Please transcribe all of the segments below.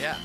Yeah.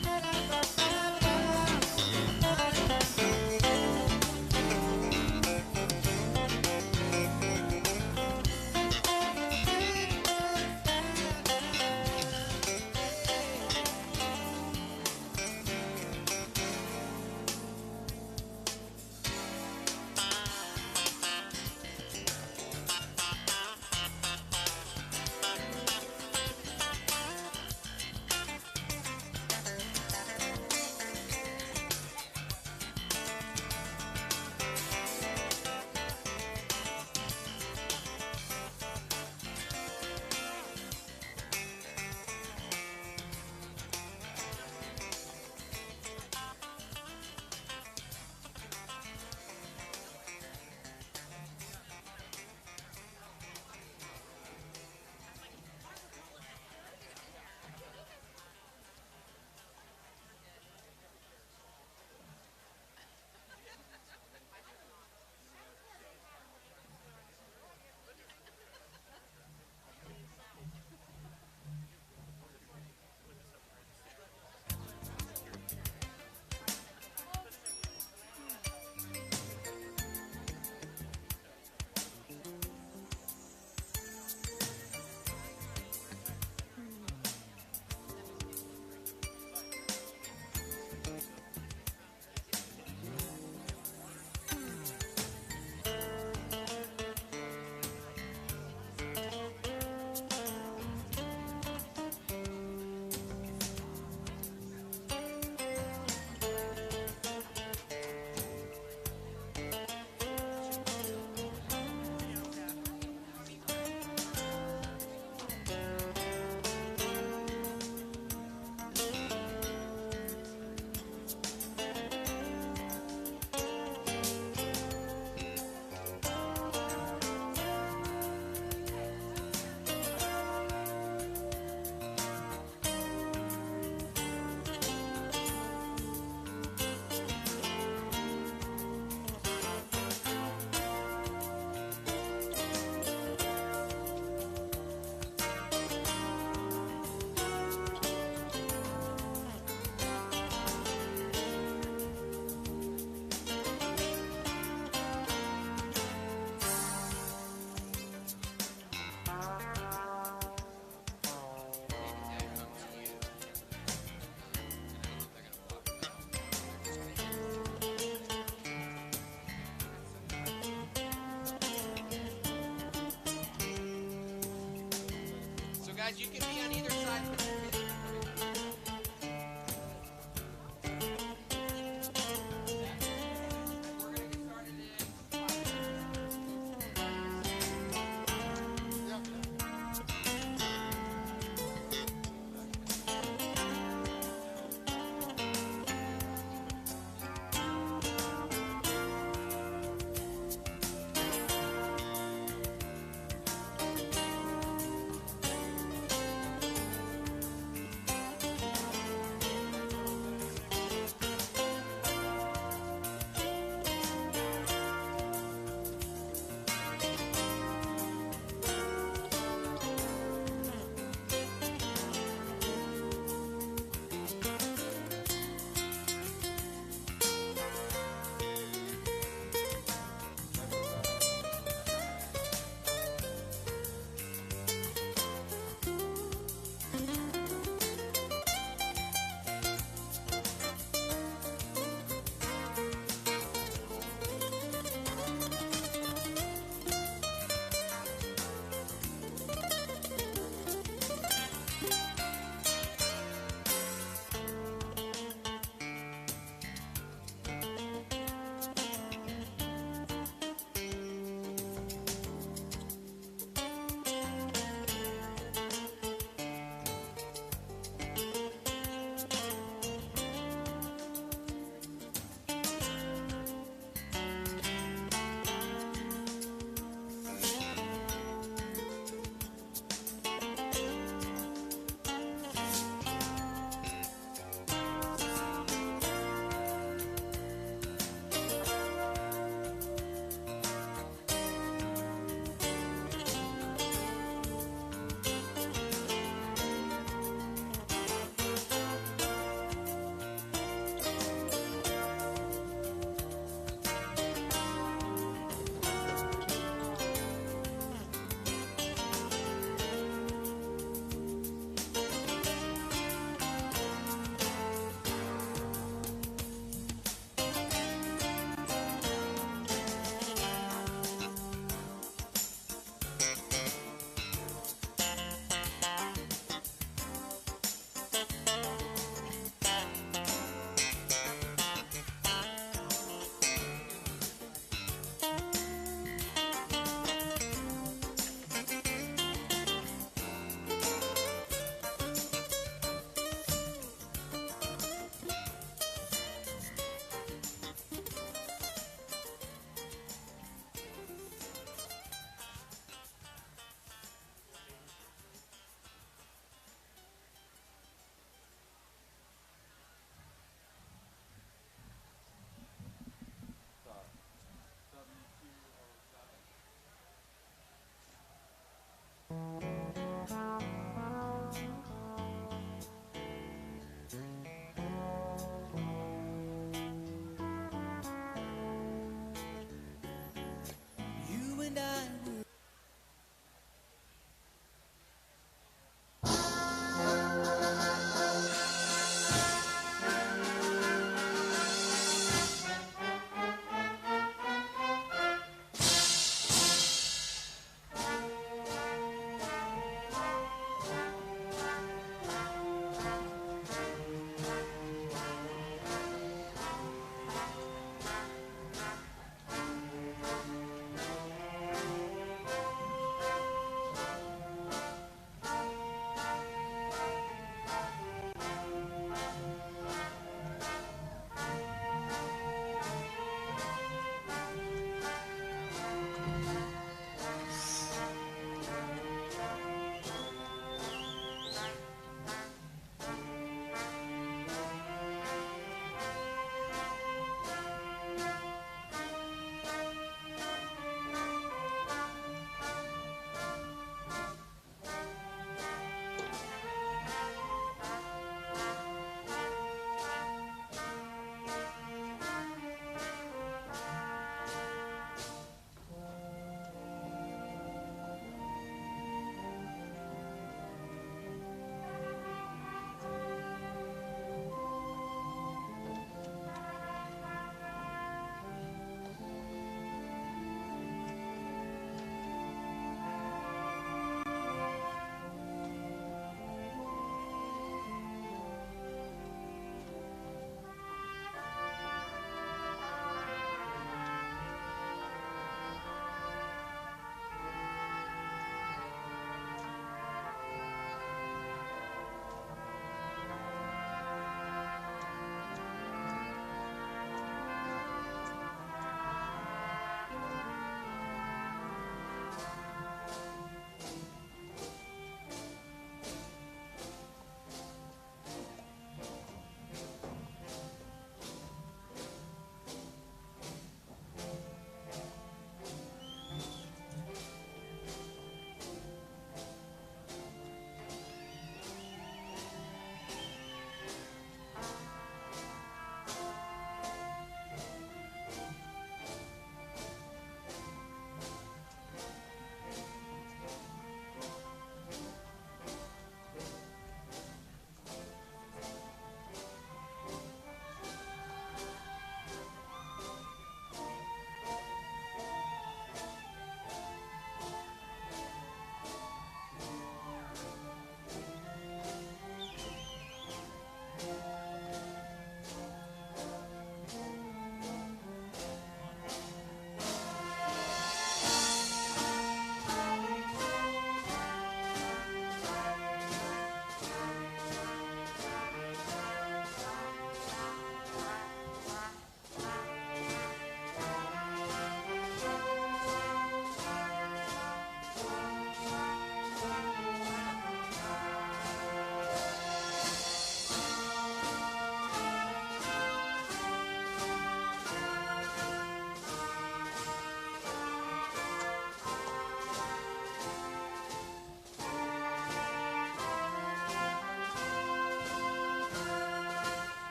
Guys, you can be on either side.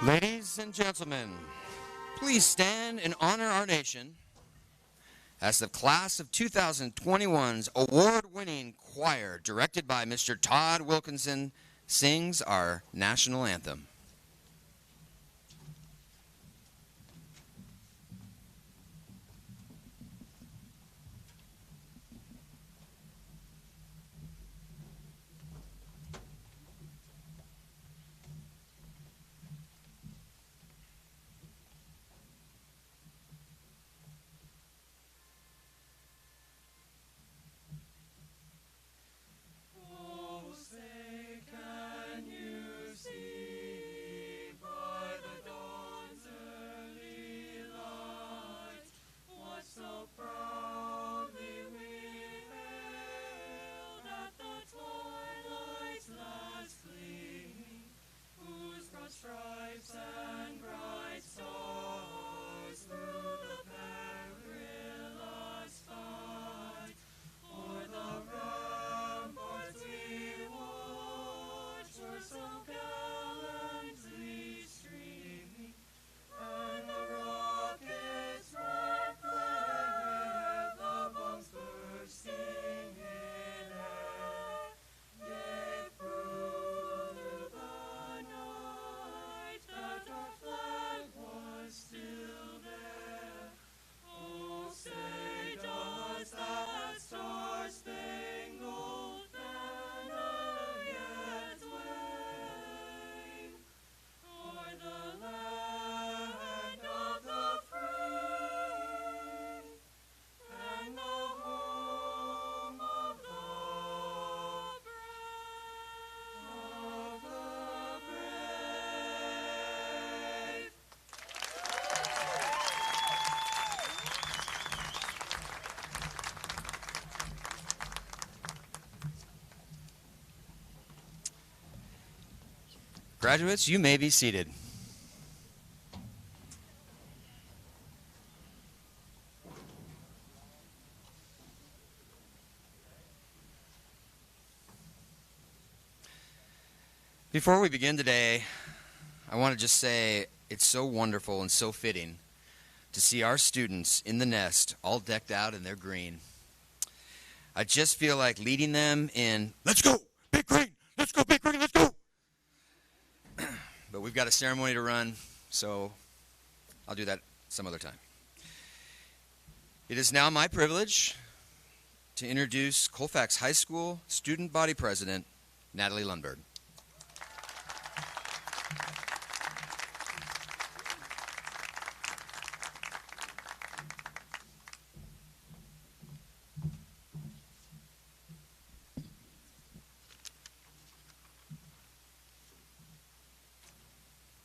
Ladies and gentlemen, please stand and honor our nation as the class of 2021's award-winning choir, directed by Mr. Todd Wilkinson, sings our national anthem. Stripes and bright stars through the perilous fight, o'er the ramparts we watched were so gallantly streaming, and the rockets' red flare, the bombs bursting in air, gave through the night that our flag was still there. Oh, say does that star-spangled banner yet wave o'er the land of the free and the home of the brave. Graduates, you may be seated. Before we begin today, I want to just say it's so wonderful and so fitting to see our students in the nest all decked out in their green. I just feel like leading them in, let's go, big green, let's go, big green, let's go. But we've got a ceremony to run, so I'll do that some other time. It is now my privilege to introduce Colfax High School Student Body President, Natalie Lundberg.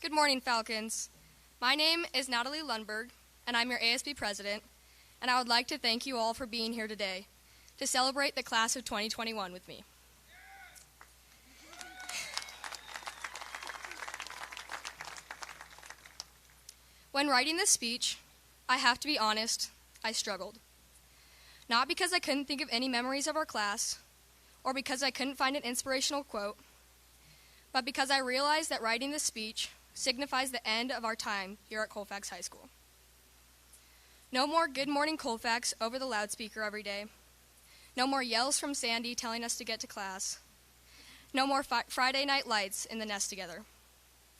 Good morning, Falcons. My name is Natalie Lundberg, and I'm your ASB president, and I would like to thank you all for being here today to celebrate the class of 2021 with me. When writing this speech, I have to be honest, I struggled. Not because I couldn't think of any memories of our class, or because I couldn't find an inspirational quote, but because I realized that writing this speech signifies the end of our time here at Colfax High School. No more Good Morning Colfax over the loudspeaker every day. No more yells from Sandy telling us to get to class. No more Friday night lights in the nest together.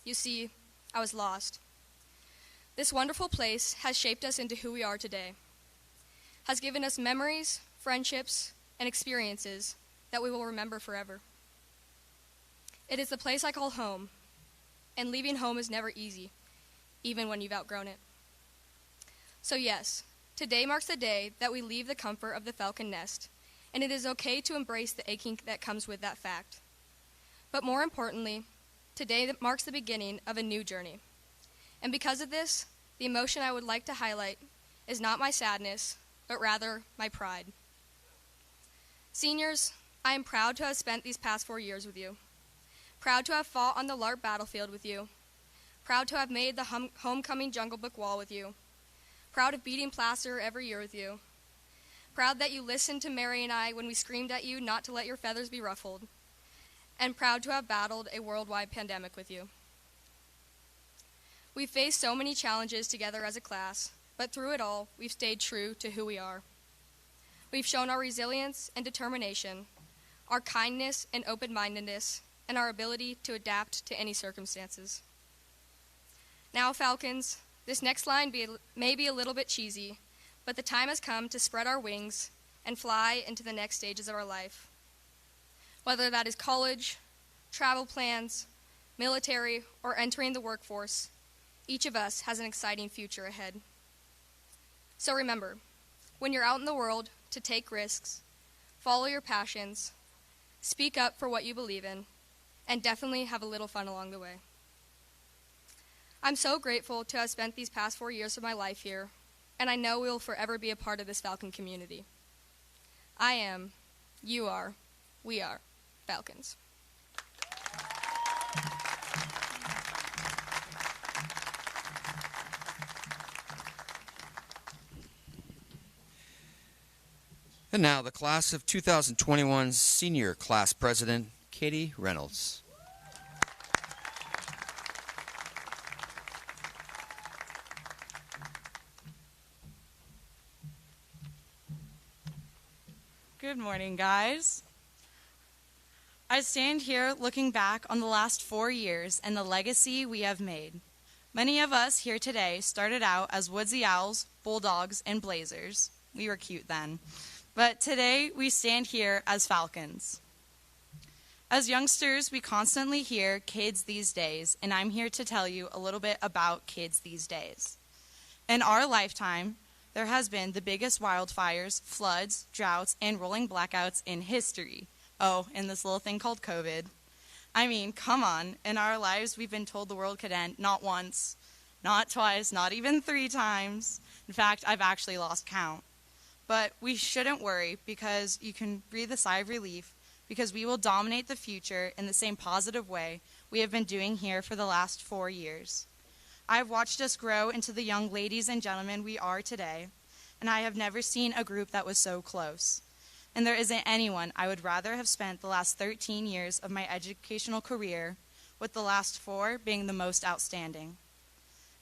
You see, I was lost. This wonderful place has shaped us into who we are today, has given us memories, friendships, and experiences that we will remember forever. It is the place I call home, and leaving home is never easy, even when you've outgrown it. So yes, today marks the day that we leave the comfort of the Falcon nest, and it is okay to embrace the aching that comes with that fact. But more importantly, today marks the beginning of a new journey. And because of this, the emotion I would like to highlight is not my sadness, but rather my pride. Seniors, I am proud to have spent these past 4 years with you. Proud to have fought on the LARP battlefield with you. Proud to have made the homecoming Jungle Book wall with you. Proud of beating plaster every year with you. Proud that you listened to Mary and I when we screamed at you not to let your feathers be ruffled. And proud to have battled a worldwide pandemic with you. We've faced so many challenges together as a class, but through it all, we've stayed true to who we are. We've shown our resilience and determination, our kindness and open-mindedness, and our ability to adapt to any circumstances. Now, Falcons, this next line may be a little bit cheesy, but the time has come to spread our wings and fly into the next stages of our life. Whether that is college, travel plans, military, or entering the workforce, each of us has an exciting future ahead. So remember, when you're out in the world, to take risks, follow your passions, speak up for what you believe in, and definitely have a little fun along the way. I'm so grateful to have spent these past 4 years of my life here, and I know we will forever be a part of this Falcon community. I am, you are, we are Falcons. And now, the class of 2021's senior class president, Katie Reynolds. Good morning, guys. I stand here looking back on the last 4 years and the legacy we have made. Many of us here today started out as Woodsy Owls, Bulldogs, and Blazers. We were cute then. But today we stand here as Falcons. As youngsters, we constantly hear kids these days, and I'm here to tell you a little bit about kids these days. In our lifetime, there has been the biggest wildfires, floods, droughts, and rolling blackouts in history. Oh, and this little thing called COVID. I mean, come on. In our lives, we've been told the world could end not once, not twice, not even 3 times. In fact, I've actually lost count. But we shouldn't worry, because you can breathe a sigh of relief, because we will dominate the future in the same positive way we have been doing here for the last 4 years. I've watched us grow into the young ladies and gentlemen we are today, and I have never seen a group that was so close. And there isn't anyone I would rather have spent the last 13 years of my educational career, with the last 4 being the most outstanding.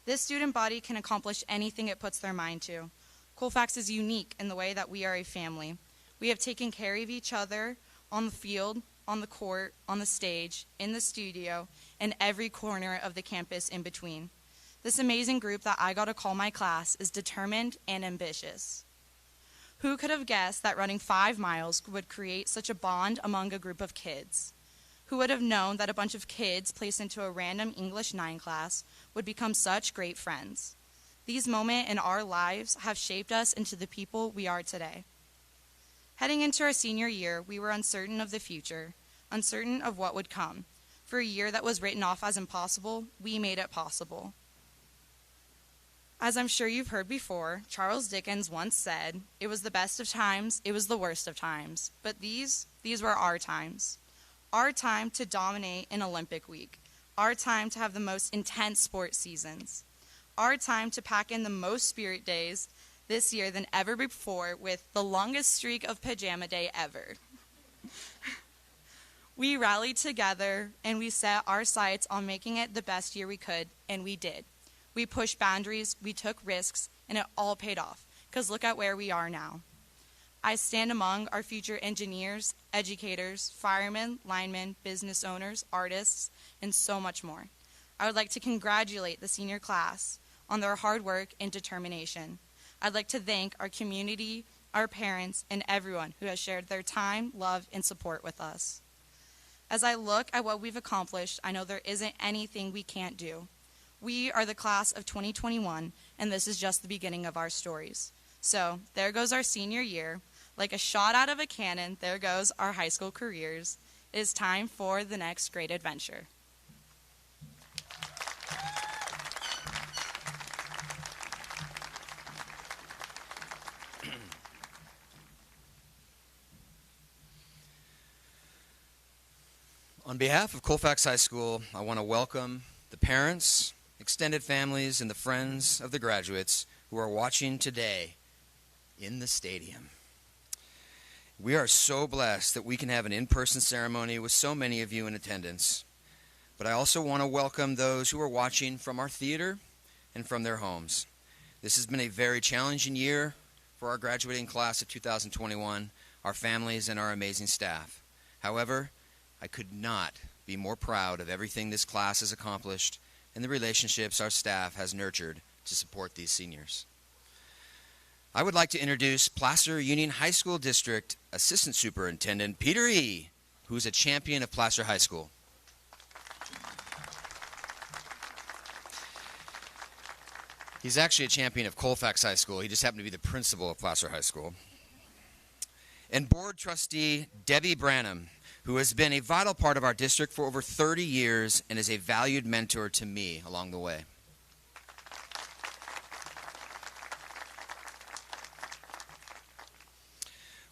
This student body can accomplish anything it puts their mind to. Colfax is unique in the way that we are a family. We have taken care of each other on the field, on the court, on the stage, in the studio, and every corner of the campus in between. This amazing group that I got to call my class is determined and ambitious. Who could have guessed that running 5 miles would create such a bond among a group of kids? Who would have known that a bunch of kids placed into a random English 9 class would become such great friends? These moments in our lives have shaped us into the people we are today. Heading into our senior year, we were uncertain of the future, uncertain of what would come. For a year that was written off as impossible, we made it possible. As I'm sure you've heard before, Charles Dickens once said, "It was the best of times, it was the worst of times." But these were our times. Our time to dominate an Olympic week. Our time to have the most intense sports seasons. Our time to pack in the most spirit days this year than ever before, with the longest streak of pajama day ever. We rallied together and we set our sights on making it the best year we could, and we did. We pushed boundaries, we took risks, and it all paid off, because look at where we are now. I stand among our future engineers, educators, firemen, linemen, business owners, artists, and so much more. I would like to congratulate the senior class on their hard work and determination. I'd like to thank our community, our parents, and everyone who has shared their time, love, and support with us. As I look at what we've accomplished, I know there isn't anything we can't do. We are the class of 2021, and this is just the beginning of our stories. So there goes our senior year. Like a shot out of a cannon, there goes our high school careers. It is time for the next great adventure. On behalf of Colfax High School, I want to welcome the parents, extended families, and the friends of the graduates who are watching today in the stadium. We are so blessed that we can have an in-person ceremony with so many of you in attendance. But I also want to welcome those who are watching from our theater and from their homes. This has been a very challenging year for our graduating class of 2021, our families, and our amazing staff. However, I could not be more proud of everything this class has accomplished and the relationships our staff has nurtured to support these seniors. I would like to introduce Placer Union High School District Assistant Superintendent Peter E., who's a champion of Placer High School. He's actually a champion of Colfax High School. He just happened to be the principal of Placer High School. And Board Trustee Debbie Branham, who has been a vital part of our district for over 30 years and is a valued mentor to me along the way.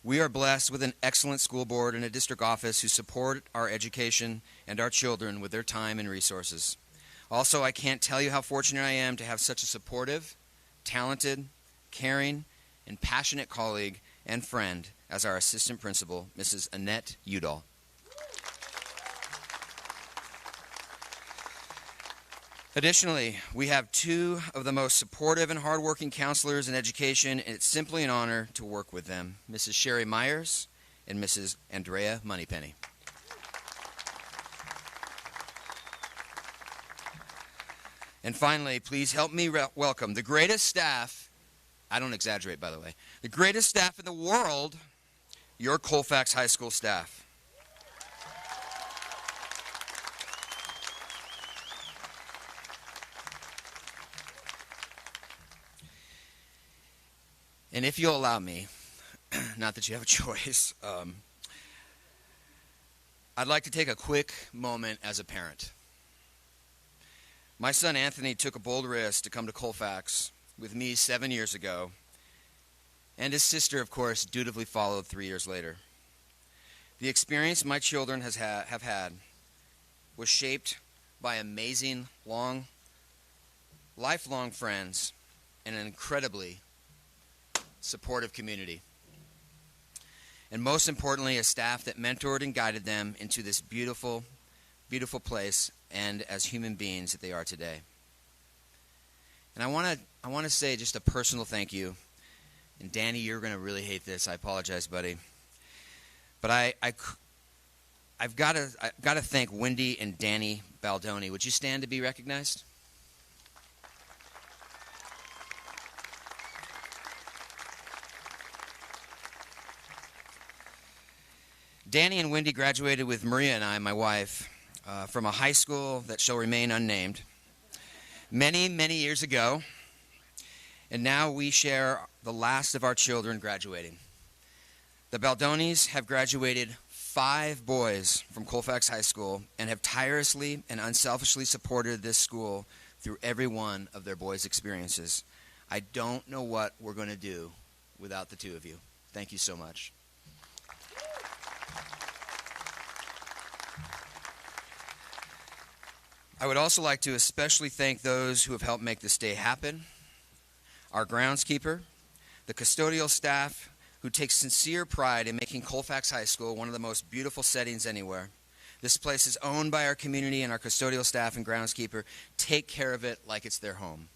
We are blessed with an excellent school board and a district office who support our education and our children with their time and resources. Also, I can't tell you how fortunate I am to have such a supportive, talented, caring, and passionate colleague and friend as our assistant principal, Mrs. Annette Udall. Additionally, we have two of the most supportive and hardworking counselors in education, and it's simply an honor to work with them, Mrs. Sherry Myers and Mrs. Andrea Moneypenny. And finally, please help me welcome the greatest staff, I don't exaggerate, by the way, the greatest staff in the world, your Colfax High School staff. And if you'll allow me, not that you have a choice, I'd like to take a quick moment as a parent. My son Anthony took a bold risk to come to Colfax with me 7 years ago, and his sister, of course, dutifully followed 3 years later. The experience my children have had was shaped by amazing, lifelong friends and an incredibly supportive community. And most importantly, a staff that mentored and guided them into this beautiful, beautiful place and as human beings that they are today. And I want to say just a personal thank you. And Danny, you're going to really hate this. I apologize, buddy. But I've got to thank Wendy and Danny Baldoni. Would you stand to be recognized? Danny and Wendy graduated with Maria and I, my wife, from a high school that shall remain unnamed many, many years ago. And now we share the last of our children graduating. The Baldonis have graduated 5 boys from Colfax High School and have tirelessly and unselfishly supported this school through every one of their boys' experiences. I don't know what we're going to do without the two of you. Thank you so much. I would also like to especially thank those who have helped make this day happen. Our groundskeeper, the custodial staff who takes sincere pride in making Colfax High School one of the most beautiful settings anywhere. This place is owned by our community, and our custodial staff and groundskeeper take care of it like it's their home.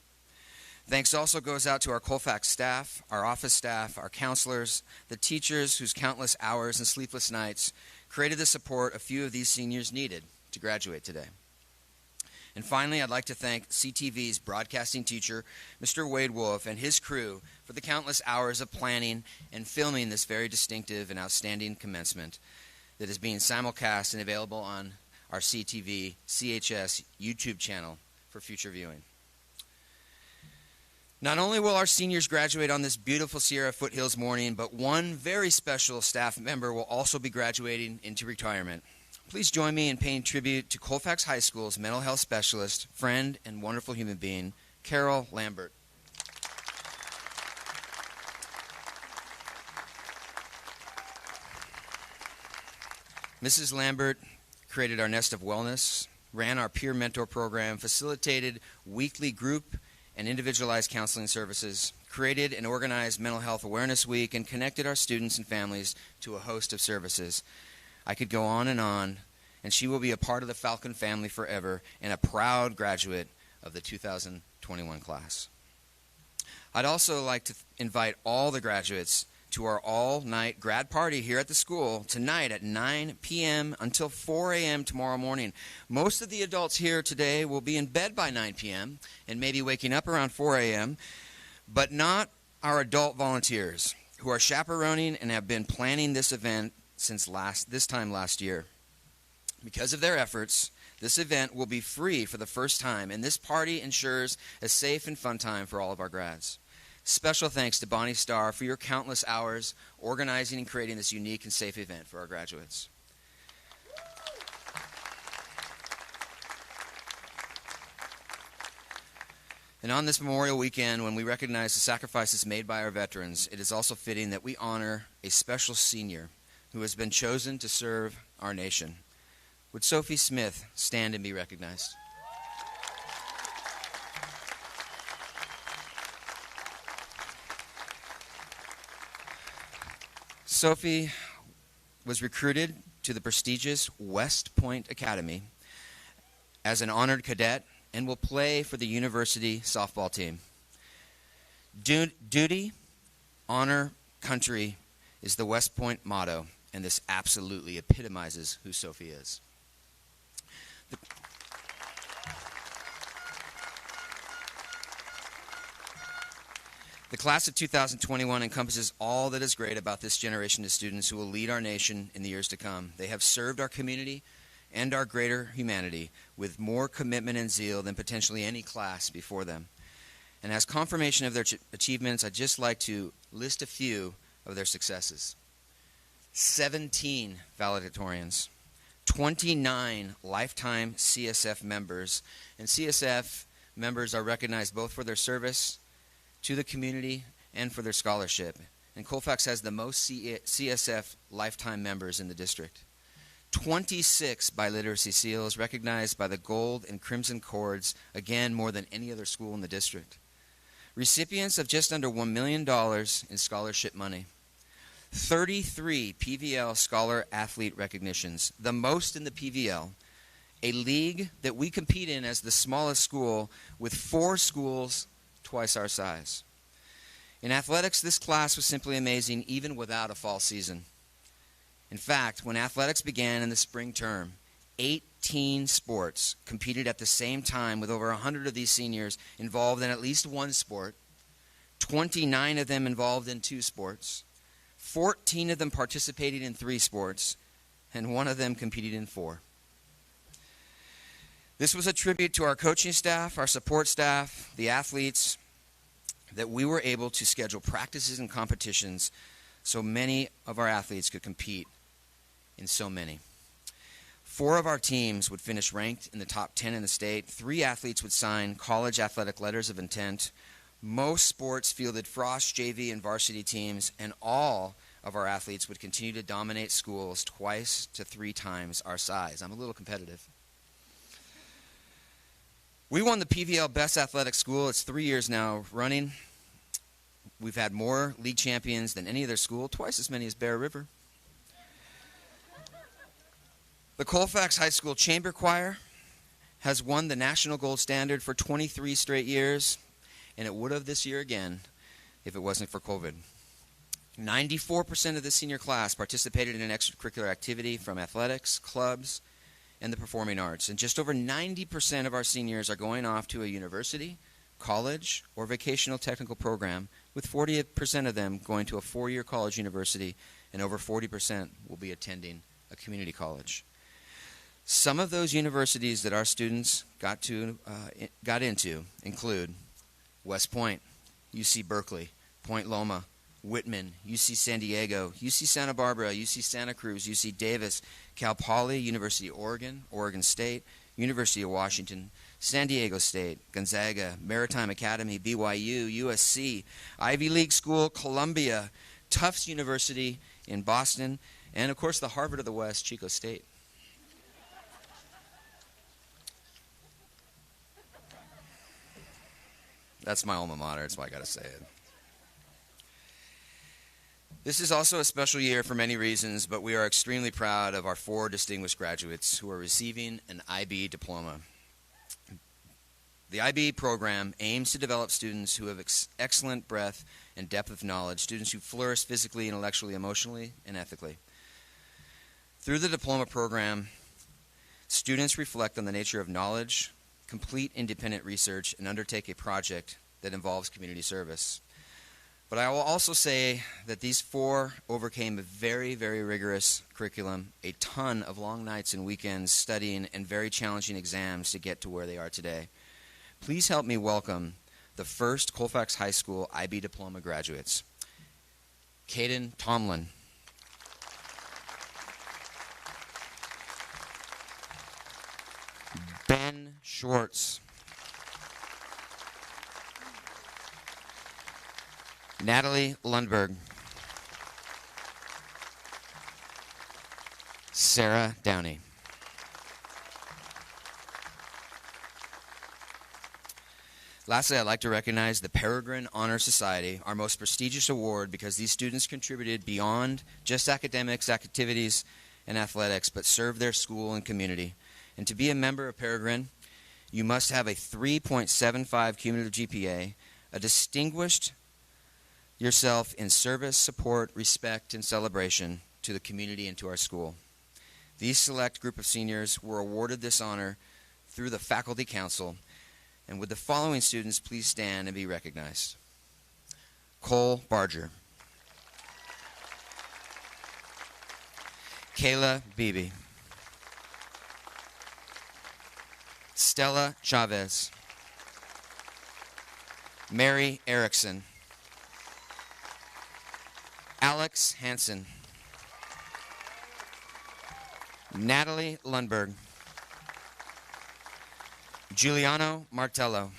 Thanks also goes out to our Colfax staff, our office staff, our counselors, the teachers whose countless hours and sleepless nights created the support a few of these seniors needed to graduate today. And finally, I'd like to thank CTV's broadcasting teacher, Mr. Wade Wolf, and his crew for the countless hours of planning and filming this very distinctive and outstanding commencement that is being simulcast and available on our CTV CHS YouTube channel for future viewing. Not only will our seniors graduate on this beautiful Sierra Foothills morning, but one very special staff member will also be graduating into retirement. Please join me in paying tribute to Colfax High School's mental health specialist, friend, and wonderful human being, Carol Lambert. Mrs. Lambert created our Nest of Wellness, ran our peer mentor program, facilitated weekly group and individualized counseling services, created and organized Mental Health Awareness Week, and connected our students and families to a host of services. I could go on, and she will be a part of the Falcon family forever and a proud graduate of the 2021 class. I'd also like to invite all the graduates to our all-night grad party here at the school tonight at 9 p.m. until 4 a.m. tomorrow morning. Most of the adults here today will be in bed by 9 p.m. and maybe waking up around 4 a.m., but not our adult volunteers who are chaperoning and have been planning this event since this time last year. Because of their efforts, this event will be free for the first time, and this party ensures a safe and fun time for all of our grads. Special thanks to Bonnie Starr for your countless hours organizing and creating this unique and safe event for our graduates. And on this Memorial Weekend, when we recognize the sacrifices made by our veterans, it is also fitting that we honor a special senior who has been chosen to serve our nation. Would Sophie Smith stand and be recognized? Sophie was recruited to the prestigious West Point Academy as an honored cadet and will play for the university softball team. Duty, honor, country is the West Point motto, and this absolutely epitomizes who Sophie is. The class of 2021 encompasses all that is great about this generation of students who will lead our nation in the years to come. They have served our community and our greater humanity with more commitment and zeal than potentially any class before them. And as confirmation of their achievements, I'd just like to list a few of their successes. 17 valedictorians, 29 lifetime CSF members, and CSF members are recognized both for their service to the community and for their scholarship. And Colfax has the most CSF lifetime members in the district. 26 biliteracy seals recognized by the gold and crimson cords, again more than any other school in the district. Recipients of just under $1 million in scholarship money. 33 PVL Scholar Athlete recognitions, the most in the PVL, a league that we compete in as the smallest school with 4 schools twice our size. In athletics, this class was simply amazing even without a fall season. In fact, when athletics began in the spring term, 18 sports competed at the same time with over 100 of these seniors involved in at least one sport, 29 of them involved in 2 sports, 14 of them participated in 3 sports, and 1 of them competed in 4. This was a tribute to our coaching staff, our support staff, the athletes, that we were able to schedule practices and competitions so many of our athletes could compete in so many. 4 of our teams would finish ranked in the top 10 in the state. 3 athletes would sign college athletic letters of intent. Most sports fielded Frost, JV, and varsity teams, and all of our athletes would continue to dominate schools twice to 3 times our size. I'm a little competitive. We won the PVL Best Athletic School. It's 3 years now running. We've had more league champions than any other school, twice as many as Bear River. The Colfax High School Chamber Choir has won the national gold standard for 23 straight years, and it would have this year again if it wasn't for COVID. 94% of the senior class participated in an extracurricular activity from athletics, clubs, and the performing arts. And just over 90% of our seniors are going off to a university, college, or vocational technical program, with 40% of them going to a 4-year college university, and over 40% will be attending a community college. Some of those universities that our students got into include West Point, UC Berkeley, Point Loma, Whitman, UC San Diego, UC Santa Barbara, UC Santa Cruz, UC Davis, Cal Poly, University of Oregon, Oregon State, University of Washington, San Diego State, Gonzaga, Maritime Academy, BYU, USC, Ivy League School, Columbia, Tufts University in Boston, and of course the Harvard of the West, Chico State. That's my alma mater, that's why I got to say it. This is also a special year for many reasons, but we are extremely proud of our 4 distinguished graduates who are receiving an IB diploma. The IB program aims to develop students who have excellent breadth and depth of knowledge, students who flourish physically, intellectually, emotionally, and ethically. Through the diploma program, students reflect on the nature of knowledge, complete independent research, and undertake a project that involves community service. But I will also say that these 4 overcame a very, very rigorous curriculum, a ton of long nights and weekends studying, and very challenging exams to get to where they are today. Please help me welcome the first Colfax High School IB Diploma graduates. Caden Tomlin. Ben Schwartz. Natalie Lundberg. Sarah Downey. Lastly, I'd like to recognize the Peregrine Honor Society, our most prestigious award, because these students contributed beyond just academics, activities, and athletics, but served their school and community. And to be a member of Peregrine, you must have a 3.75 cumulative GPA, a distinguished yourself in service, support, respect, and celebration to the community and to our school. These select group of seniors were awarded this honor through the Faculty Council. And would the following students please stand and be recognized? Cole Barger. Kayla Beebe. Stella Chavez. Mary Erickson. Alex Hansen. Natalie Lundberg. Giuliano Martello.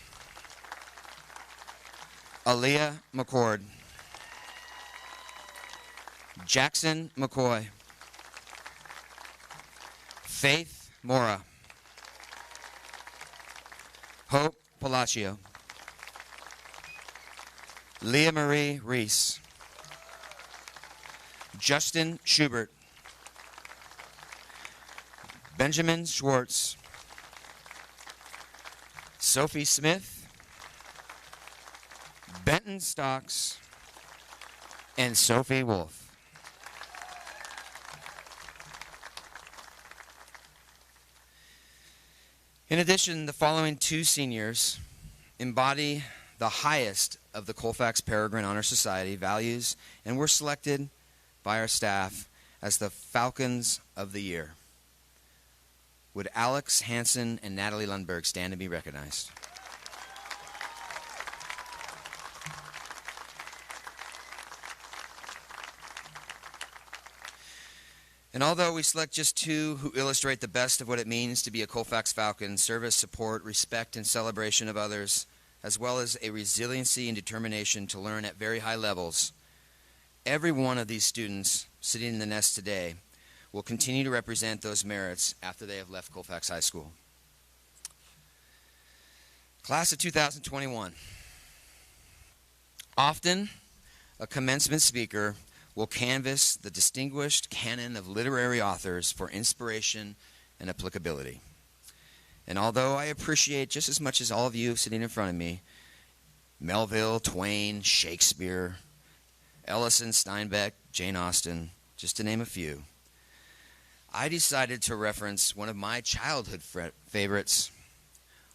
Aaliyah McCord. Jackson McCoy. Faith Mora. Hope Palacio. Leah Marie Reese. Justin Schubert. Benjamin Schwartz. Sophie Smith, Benton Stocks, and Sophie Wolf. In addition, the following 2 seniors embody the highest of the Colfax Peregrine Honor Society values and were selected by our staff as the Falcons of the Year. Would Alex Hansen and Natalie Lundberg stand and be recognized? And although we select just 2 who illustrate the best of what it means to be a Colfax Falcon, service, support, respect, and celebration of others, as well as a resiliency and determination to learn at very high levels, every one of these students sitting in the nest today will continue to represent those merits after they have left Colfax High School. Class of 2021. Often, a commencement speaker will canvass the distinguished canon of literary authors for inspiration and applicability. And although I appreciate just as much as all of you sitting in front of me, Melville, Twain, Shakespeare, Ellison, Steinbeck, Jane Austen, just to name a few, I decided to reference one of my childhood favorites,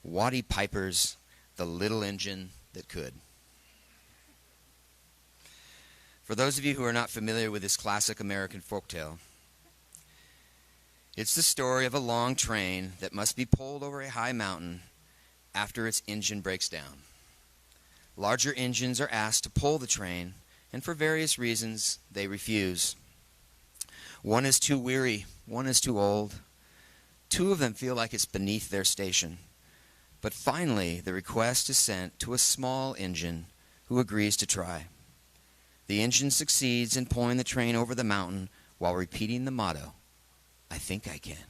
Watty Piper's The Little Engine That Could. For those of you who are not familiar with this classic American folktale, it's the story of a long train that must be pulled over a high mountain after its engine breaks down. Larger engines are asked to pull the train, and for various reasons, they refuse. One is too weary, one is too old. 2 of them feel like it's beneath their station. But finally, the request is sent to a small engine who agrees to try. The engine succeeds in pulling the train over the mountain while repeating the motto, "I think I can,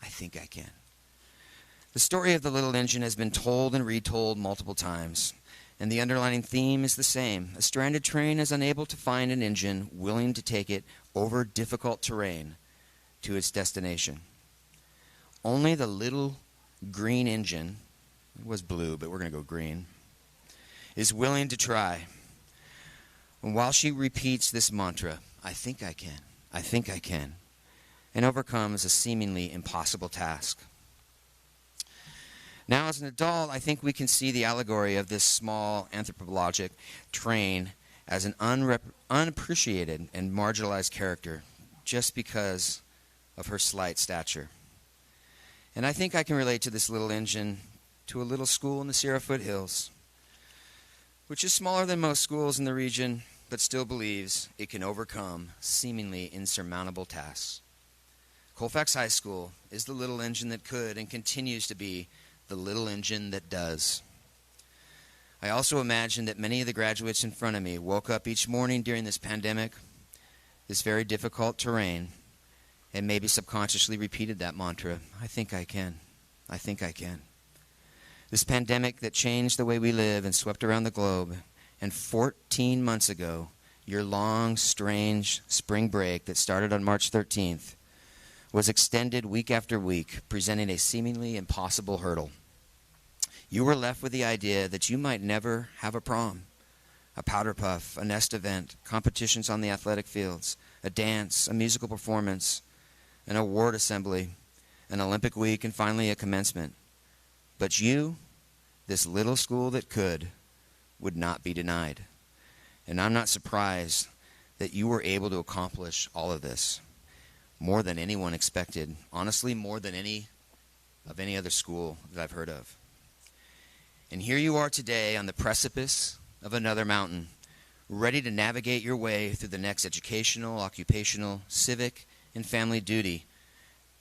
I think I can." The story of the little engine has been told and retold multiple times. And the underlining theme is the same. A stranded train is unable to find an engine willing to take it over difficult terrain to its destination. Only the little green engine, it was blue, but we're going to go green, is willing to try. And while she repeats this mantra, I think I can, I think I can, and overcomes a seemingly impossible task. Now, as an adult, I think we can see the allegory of this small anthropologic train as an unappreciated and marginalized character just because of her slight stature. And I think I can relate to this little engine to a little school in the Sierra foothills, which is smaller than most schools in the region, but still believes it can overcome seemingly insurmountable tasks. Colfax High School is the little engine that could and continues to be the little engine that does. I also imagine that many of the graduates in front of me woke up each morning during this pandemic, this very difficult terrain, and maybe subconsciously repeated that mantra, I think I can, I think I can. This pandemic that changed the way we live and swept around the globe, and 14 months ago, your long, strange spring break that started on March 13th was extended week after week, presenting a seemingly impossible hurdle. You were left with the idea that you might never have a prom, a powder puff, a nest event, competitions on the athletic fields, a dance, a musical performance, an award assembly, an Olympic week, and finally a commencement. But you, this little school that could, would not be denied. And I'm not surprised that you were able to accomplish all of this. More than anyone expected. Honestly, more than any other school that I've heard of. And here you are today on the precipice of another mountain, ready to navigate your way through the next educational, occupational, civic, and family duty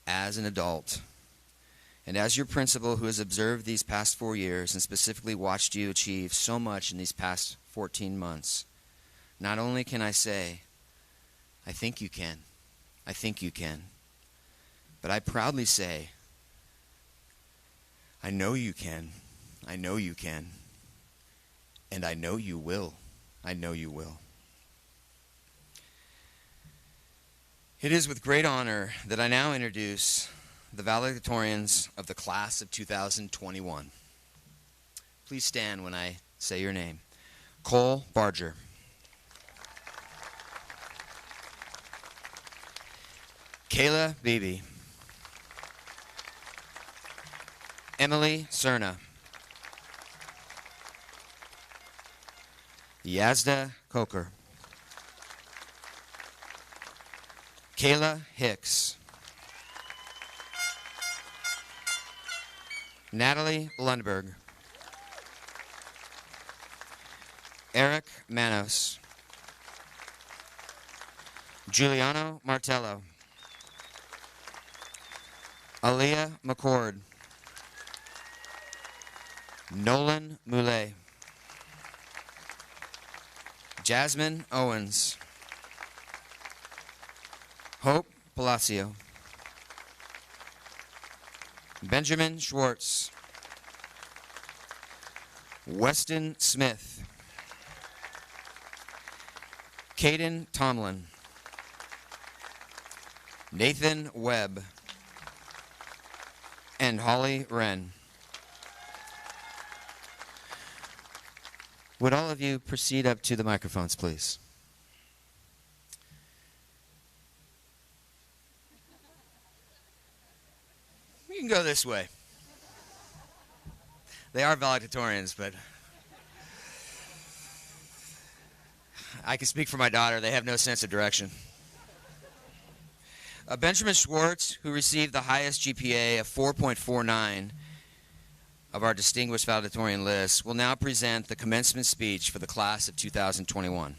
as an adult. And as your principal, who has observed these past 4 years and specifically watched you achieve so much in these past 14 months, not only can I say, I think you can, I think you can, but I proudly say, I know you can, I know you can, and I know you will, I know you will. It is with great honor that I now introduce the valedictorians of the class of 2021. Please stand when I say your name. Cole Barger. Kayla Beebe. Emily Cerna. Yazda Coker. Kayla Hicks. Natalie Lundberg. Eric Manos. Giuliano Martello. Aaliyah McCord. Nolan Moulet. Jasmine Owens. Hope Palacio. Benjamin Schwartz. Weston Smith. Caden Tomlin. Nathan Webb. And Holly Wren. Would all of you proceed up to the microphones, please? You can go this way. They are valedictorians, but I can speak for my daughter. They have no sense of direction. Benjamin Schwartz, who received the highest GPA of 4.49 of our distinguished valedictorian list, will now present the commencement speech for the class of 2021.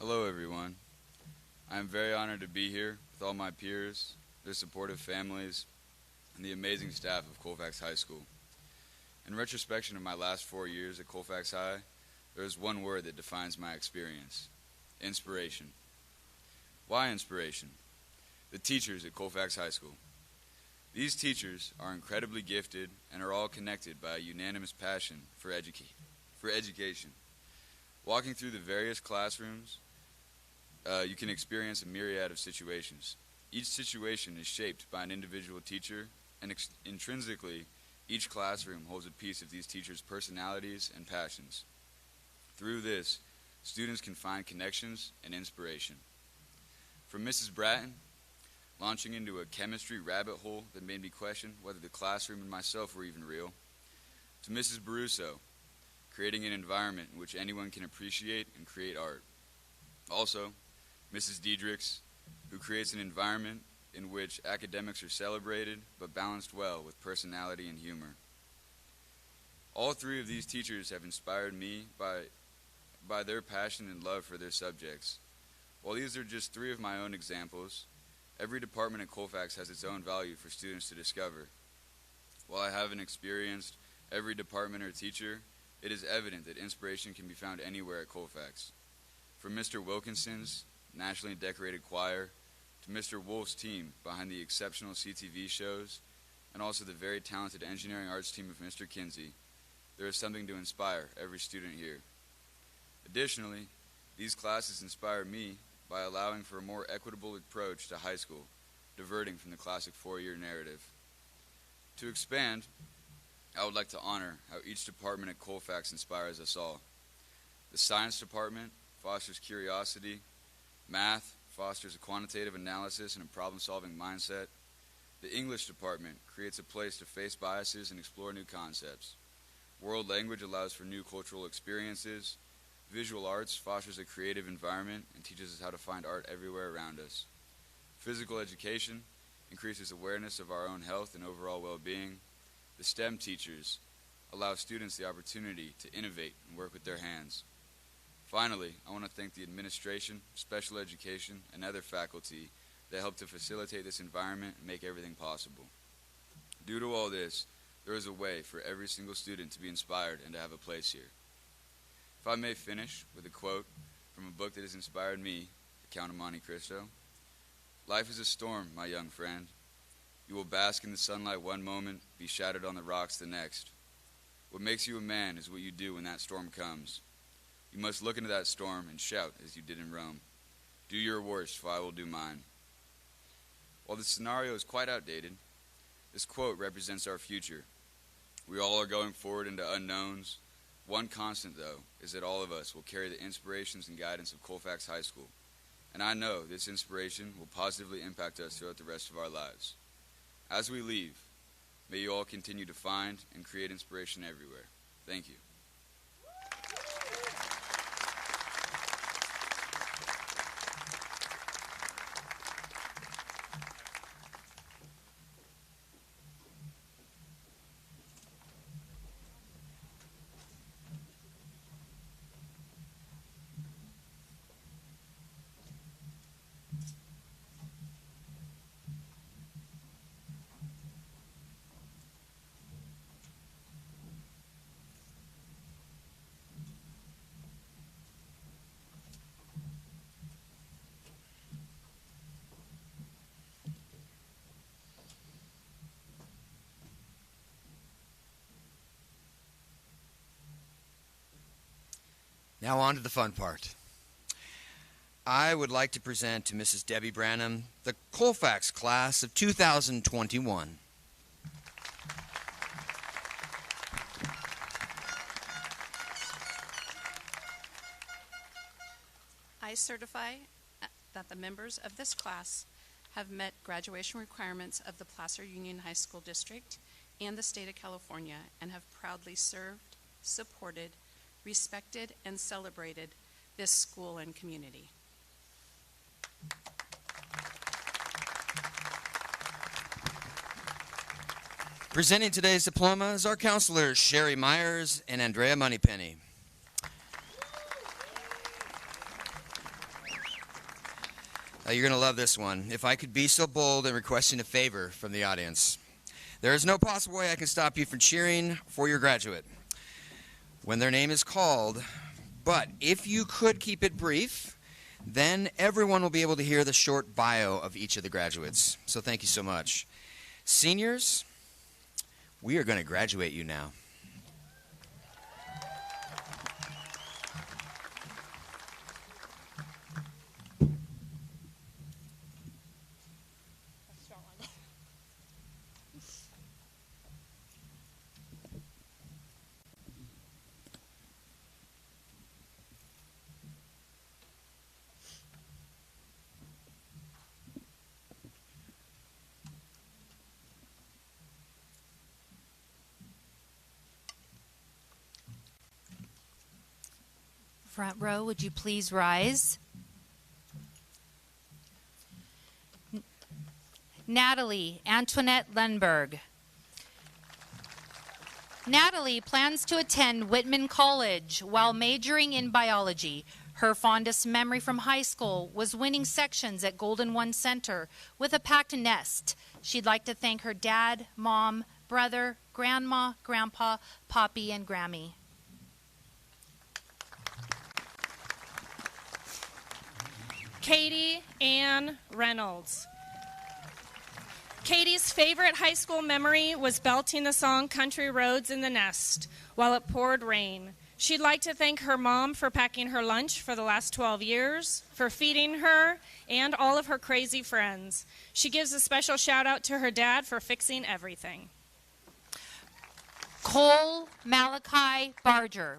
Hello, everyone. I am very honored to be here with all my peers, their supportive families, and the amazing staff of Colfax High School. In retrospection of my last 4 years at Colfax High, there is one word that defines my experience: inspiration. Why inspiration? The teachers at Colfax High School. These teachers are incredibly gifted and are all connected by a unanimous passion for education. Walking through the various classrooms, you can experience a myriad of situations. Each situation is shaped by an individual teacher, and intrinsically, each classroom holds a piece of these teachers' personalities and passions. Through this, students can find connections and inspiration. From Mrs. Bratton, launching into a chemistry rabbit hole that made me question whether the classroom and myself were even real, to Mrs. Baruso, creating an environment in which anyone can appreciate and create art. Also, Mrs. Diedrichs, who creates an environment in which academics are celebrated but balanced well with personality and humor. All three of these teachers have inspired me by their passion and love for their subjects. While these are just three of my own examples, every department at Colfax has its own value for students to discover. While I haven't experienced every department or teacher, it is evident that inspiration can be found anywhere at Colfax. From Mr. Wilkinson's nationally decorated choir to Mr. Wolf's team behind the exceptional CTV shows, and also the very talented engineering arts team of Mr. Kinsey, there is something to inspire every student here. Additionally, these classes inspire me by allowing for a more equitable approach to high school, diverting from the classic four-year narrative. To expand, I would like to honor how each department at Colfax inspires us all. The science department fosters curiosity. Math fosters a quantitative analysis and a problem-solving mindset. The English department creates a place to face biases and explore new concepts. World language allows for new cultural experiences. Visual arts fosters a creative environment and teaches us how to find art everywhere around us. Physical education increases awareness of our own health and overall well-being. The STEM teachers allow students the opportunity to innovate and work with their hands. Finally, I want to thank the administration, special education, and other faculty that help to facilitate this environment and make everything possible. Due to all this, there is a way for every single student to be inspired and to have a place here. If I may finish with a quote from a book that has inspired me, The Count of Monte Cristo. Life is a storm, my young friend. You will bask in the sunlight one moment, be shattered on the rocks the next. What makes you a man is what you do when that storm comes. You must look into that storm and shout as you did in Rome. Do your worst, for I will do mine. While the scenario is quite outdated, this quote represents our future. We all are going forward into unknowns. One constant, though, is that all of us will carry the inspirations and guidance of Colfax High School. And I know this inspiration will positively impact us throughout the rest of our lives. As we leave, may you all continue to find and create inspiration everywhere. Thank you. Now on to the fun part. I would like to present to Mrs. Debbie Branham the Colfax class of 2021. I certify that the members of this class have met graduation requirements of the Placer Union High School District and the state of California and have proudly served, supported, respected, and celebrated this school and community. Presenting today's diploma is our counselors, Sherry Myers and Andrea Moneypenny. You're going to love this one. If I could be so bold in requesting a favor from the audience. There is no possible way I can stop you from cheering for your graduate when their name is called, but if you could keep it brief, then everyone will be able to hear the short bio of each of the graduates. So thank you so much. Seniors, we are going to graduate you now. Front row, would you please rise? Natalie Antoinette Lundberg. Natalie plans to attend Whitman College while majoring in biology. Her fondest memory from high school was winning sections at Golden One Center with a packed nest. She'd like to thank her dad, mom, brother, grandma, grandpa, Poppy, and Grammy. Katie Ann Reynolds. Katie's favorite high school memory was belting the song Country Roads in the Nest while it poured rain. She'd like to thank her mom for packing her lunch for the last 12 years, for feeding her and all of her crazy friends. She gives a special shout out to her dad for fixing everything. Cole Malachi Barger.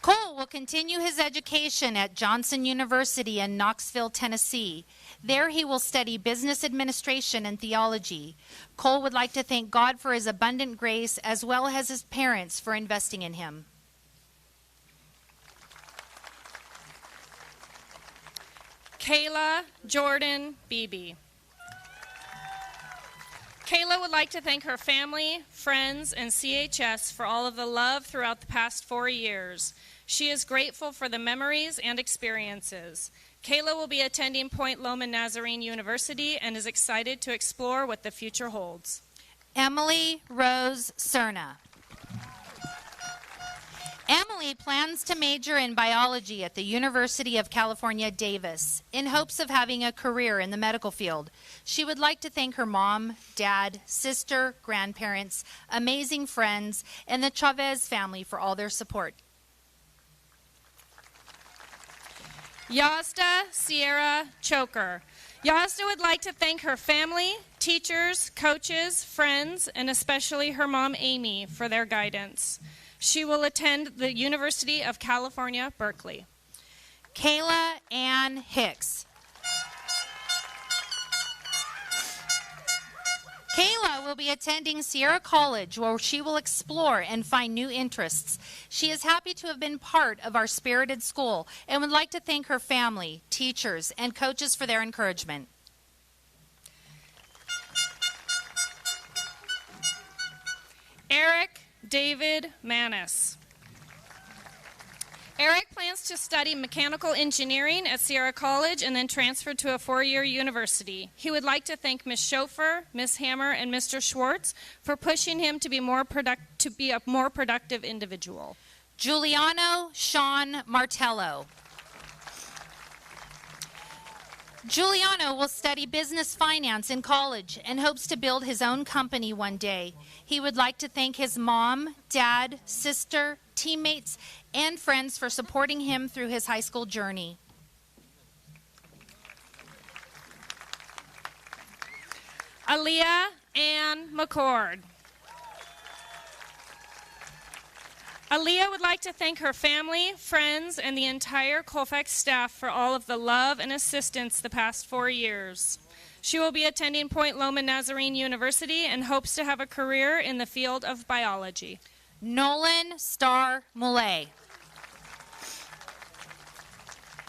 Cole will continue his education at Johnson University in Knoxville, Tennessee. There he will study business administration and theology. Cole would like to thank God for his abundant grace as well as his parents for investing in him. Kayla Jordan Beebe. Kayla would like to thank her family, friends, and CHS for all of the love throughout the past 4 years. She is grateful for the memories and experiences. Kayla will be attending Point Loma Nazarene University and is excited to explore what the future holds. Emily Rose Cerna. Emily plans to major in biology at the University of California, Davis, in hopes of having a career in the medical field. She would like to thank her mom, dad, sister, grandparents, amazing friends, and the Chavez family for all their support. Yazda Sierra Choker. Yazda would like to thank her family, teachers, coaches, friends, and especially her mom, Amy, for their guidance. She will attend the University of California, Berkeley. Kayla Ann Hicks. Kayla will be attending Sierra College, where she will explore and find new interests. She is happy to have been part of our spirited school and would like to thank her family, teachers, and coaches for their encouragement. Eric David Manis. Eric plans to study mechanical engineering at Sierra College and then transfer to a 4-year university. He would like to thank Ms. Schofer, Ms. Hammer, and Mr. Schwartz for pushing him to be a more productive individual. Giuliano Sean Martello. Giuliano will study business finance in college and hopes to build his own company one day. He would like to thank his mom, dad, sister, teammates, and friends for supporting him through his high school journey. Aaliyah Ann McCord. Aaliyah would like to thank her family, friends, and the entire Colfax staff for all of the love and assistance the past 4 years. She will be attending Point Loma Nazarene University and hopes to have a career in the field of biology. Nolan Starr Mulay.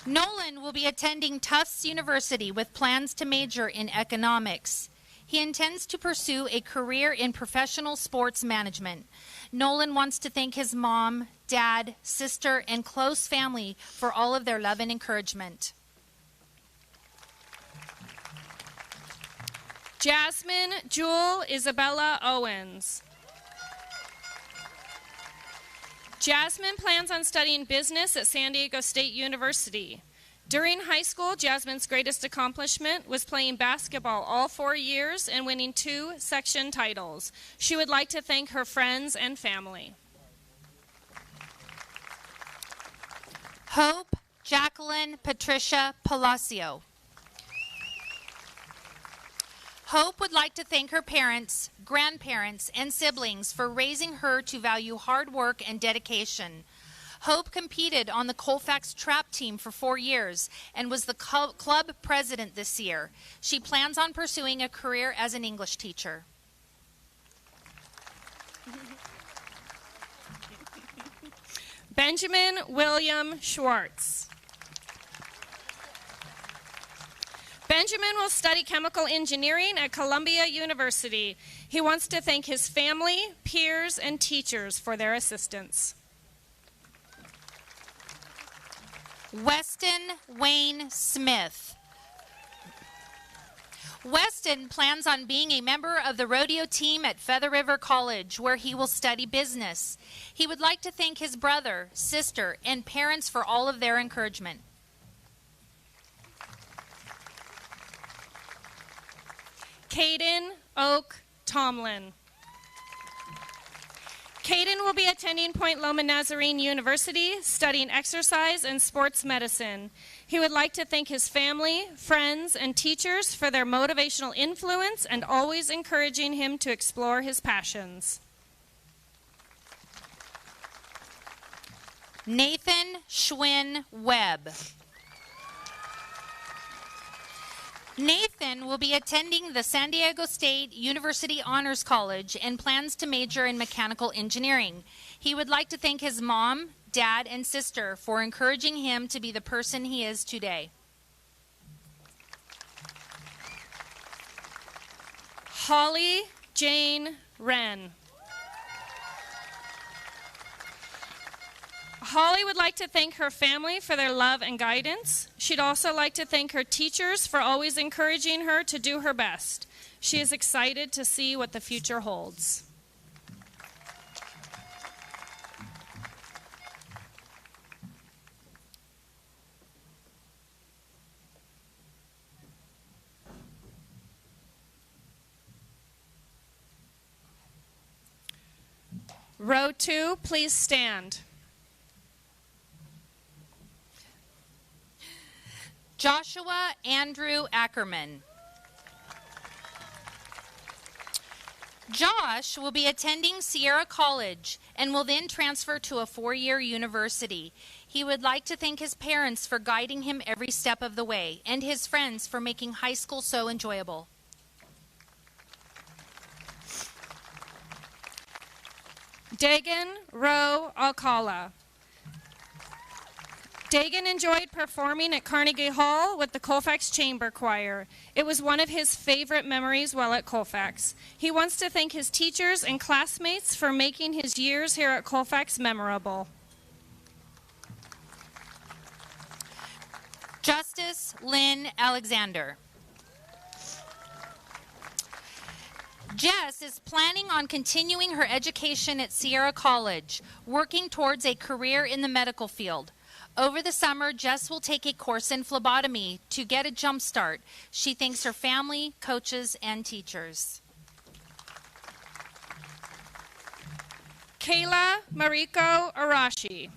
Nolan will be attending Tufts University with plans to major in economics. He intends to pursue a career in professional sports management. Nolan wants to thank his mom, dad, sister, and close family for all of their love and encouragement. Jasmine Jewel Isabella Owens. Jasmine plans on studying business at San Diego State University. During high school, Jasmine's greatest accomplishment was playing basketball all 4 years and winning 2 section titles. She would like to thank her friends and family. Hope Jacqueline Patricia Palacio. Hope would like to thank her parents, grandparents, and siblings for raising her to value hard work and dedication. Hope competed on the Colfax trap team for 4 years and was the club president this year. She plans on pursuing a career as an English teacher. Benjamin William Schwartz. Benjamin will study chemical engineering at Columbia University. He wants to thank his family, peers, and teachers for their assistance. Weston Wayne Smith. Weston plans on being a member of the rodeo team at Feather River College, where he will study business. He would like to thank his brother, sister, and parents for all of their encouragement. Caden Oak Tomlin. Caden will be attending Point Loma Nazarene University, studying exercise and sports medicine. He would like to thank his family, friends, and teachers for their motivational influence and always encouraging him to explore his passions. Nathan Schwinn Webb. Nathan will be attending the San Diego State University Honors College and plans to major in mechanical engineering. He would like to thank his mom, dad, and sister for encouraging him to be the person he is today. Holly Jane Wren. Holly would like to thank her family for their love and guidance. She'd also like to thank her teachers for always encouraging her to do her best. She is excited to see what the future holds. Row 2, please stand. Joshua Andrew Ackerman. Josh will be attending Sierra College and will then transfer to a 4-year university. He would like to thank his parents for guiding him every step of the way and his friends for making high school so enjoyable. Dagan Rowe Alcala. Dagan enjoyed performing at Carnegie Hall with the Colfax Chamber Choir. It was one of his favorite memories while at Colfax. He wants to thank his teachers and classmates for making his years here at Colfax memorable. Justice Lynn Alexander. Jess is planning on continuing her education at Sierra College, working towards a career in the medical field. Over the summer, Jess will take a course in phlebotomy to get a jump start. She thanks her family, coaches, and teachers. Kayla Mariko Arashi.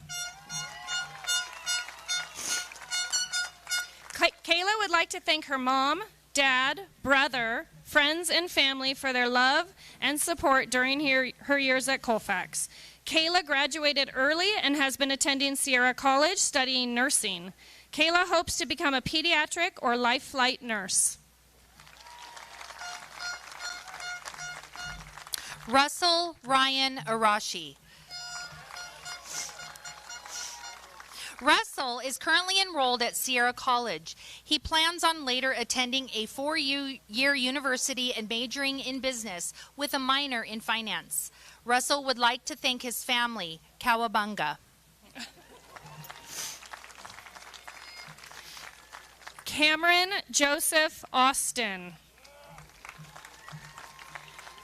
Kayla would like to thank her mom, dad, brother, friends, and family for their love and support during her years at Colfax. Kayla graduated early and has been attending Sierra College studying nursing. Kayla hopes to become a pediatric or life flight nurse. Russell Ryan Arashi. Russell is currently enrolled at Sierra College. He plans on later attending a 4-year university and majoring in business with a minor in finance. Russell would like to thank his family, Cowabunga. Cameron Joseph Austin.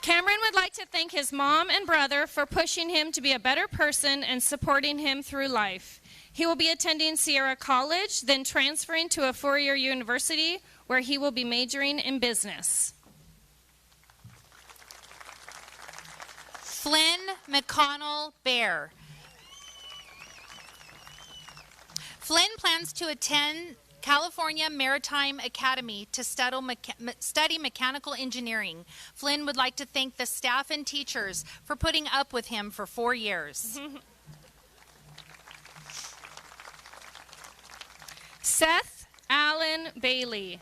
Cameron would like to thank his mom and brother for pushing him to be a better person and supporting him through life. He will be attending Sierra College, then transferring to a four-year university where he will be majoring in business. Flynn McConnell Bear. Flynn plans to attend California Maritime Academy to study mechanical engineering. Flynn would like to thank the staff and teachers for putting up with him for 4 years. Seth Allen Bailey.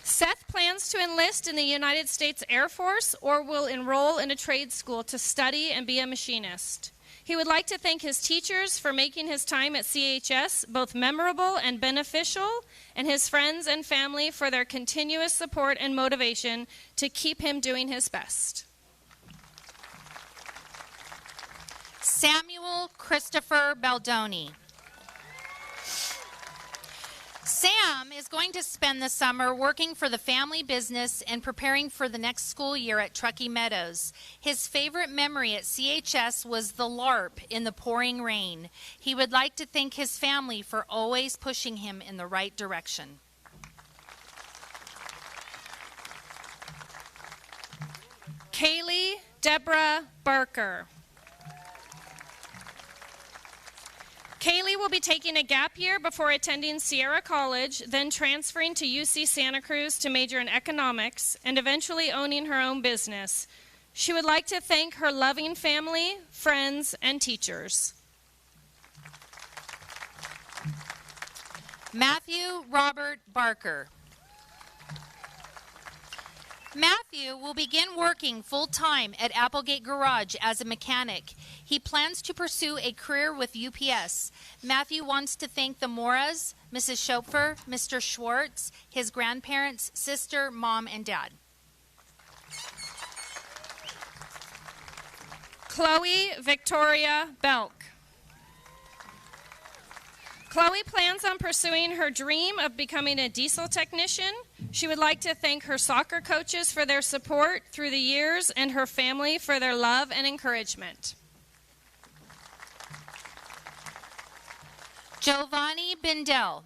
Seth plans to enlist in the United States Air Force or will enroll in a trade school to study and be a machinist. He would like to thank his teachers for making his time at CHS both memorable and beneficial, and his friends and family for their continuous support and motivation to keep him doing his best. Samuel Christopher Baldoni. Sam is going to spend the summer working for the family business and preparing for the next school year at Truckee Meadows. His favorite memory at CHS was the LARP in the pouring rain. He would like to thank his family for always pushing him in the right direction. Kaylee Deborah Barker. Kaylee will be taking a gap year before attending Sierra College, then transferring to UC Santa Cruz to major in economics, and eventually owning her own business. She would like to thank her loving family, friends, and teachers. Matthew Robert Barker. Matthew will begin working full-time at Applegate Garage as a mechanic. He plans to pursue a career with UPS. Matthew wants to thank the Moras, Mrs. Schopfer, Mr. Schwartz, his grandparents, sister, mom, and dad. Chloe Victoria Belk. Chloe plans on pursuing her dream of becoming a diesel technician. She would like to thank her soccer coaches for their support through the years and her family for their love and encouragement. Giovanni Bindel.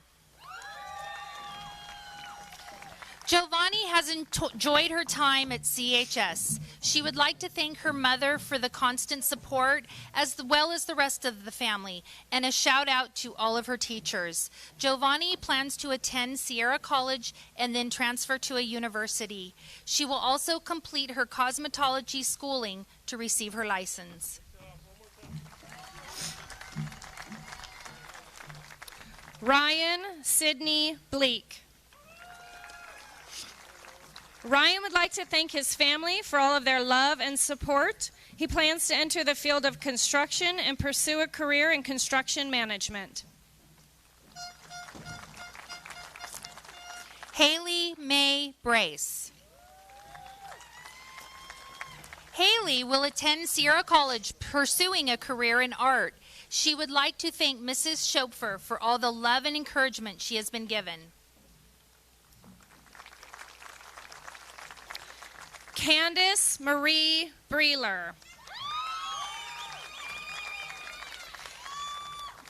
Giovanni has enjoyed her time at CHS. She would like to thank her mother for the constant support, as well as the rest of the family, and a shout out to all of her teachers. Giovanni plans to attend Sierra College and then transfer to a university. She will also complete her cosmetology schooling to receive her license. Ryan Sidney Bleak. Ryan would like to thank his family for all of their love and support. He plans to enter the field of construction and pursue a career in construction management. Haley May Brace. Haley will attend Sierra College pursuing a career in art. She would like to thank Mrs. Schopfer for all the love and encouragement she has been given. Candace Marie Breeler.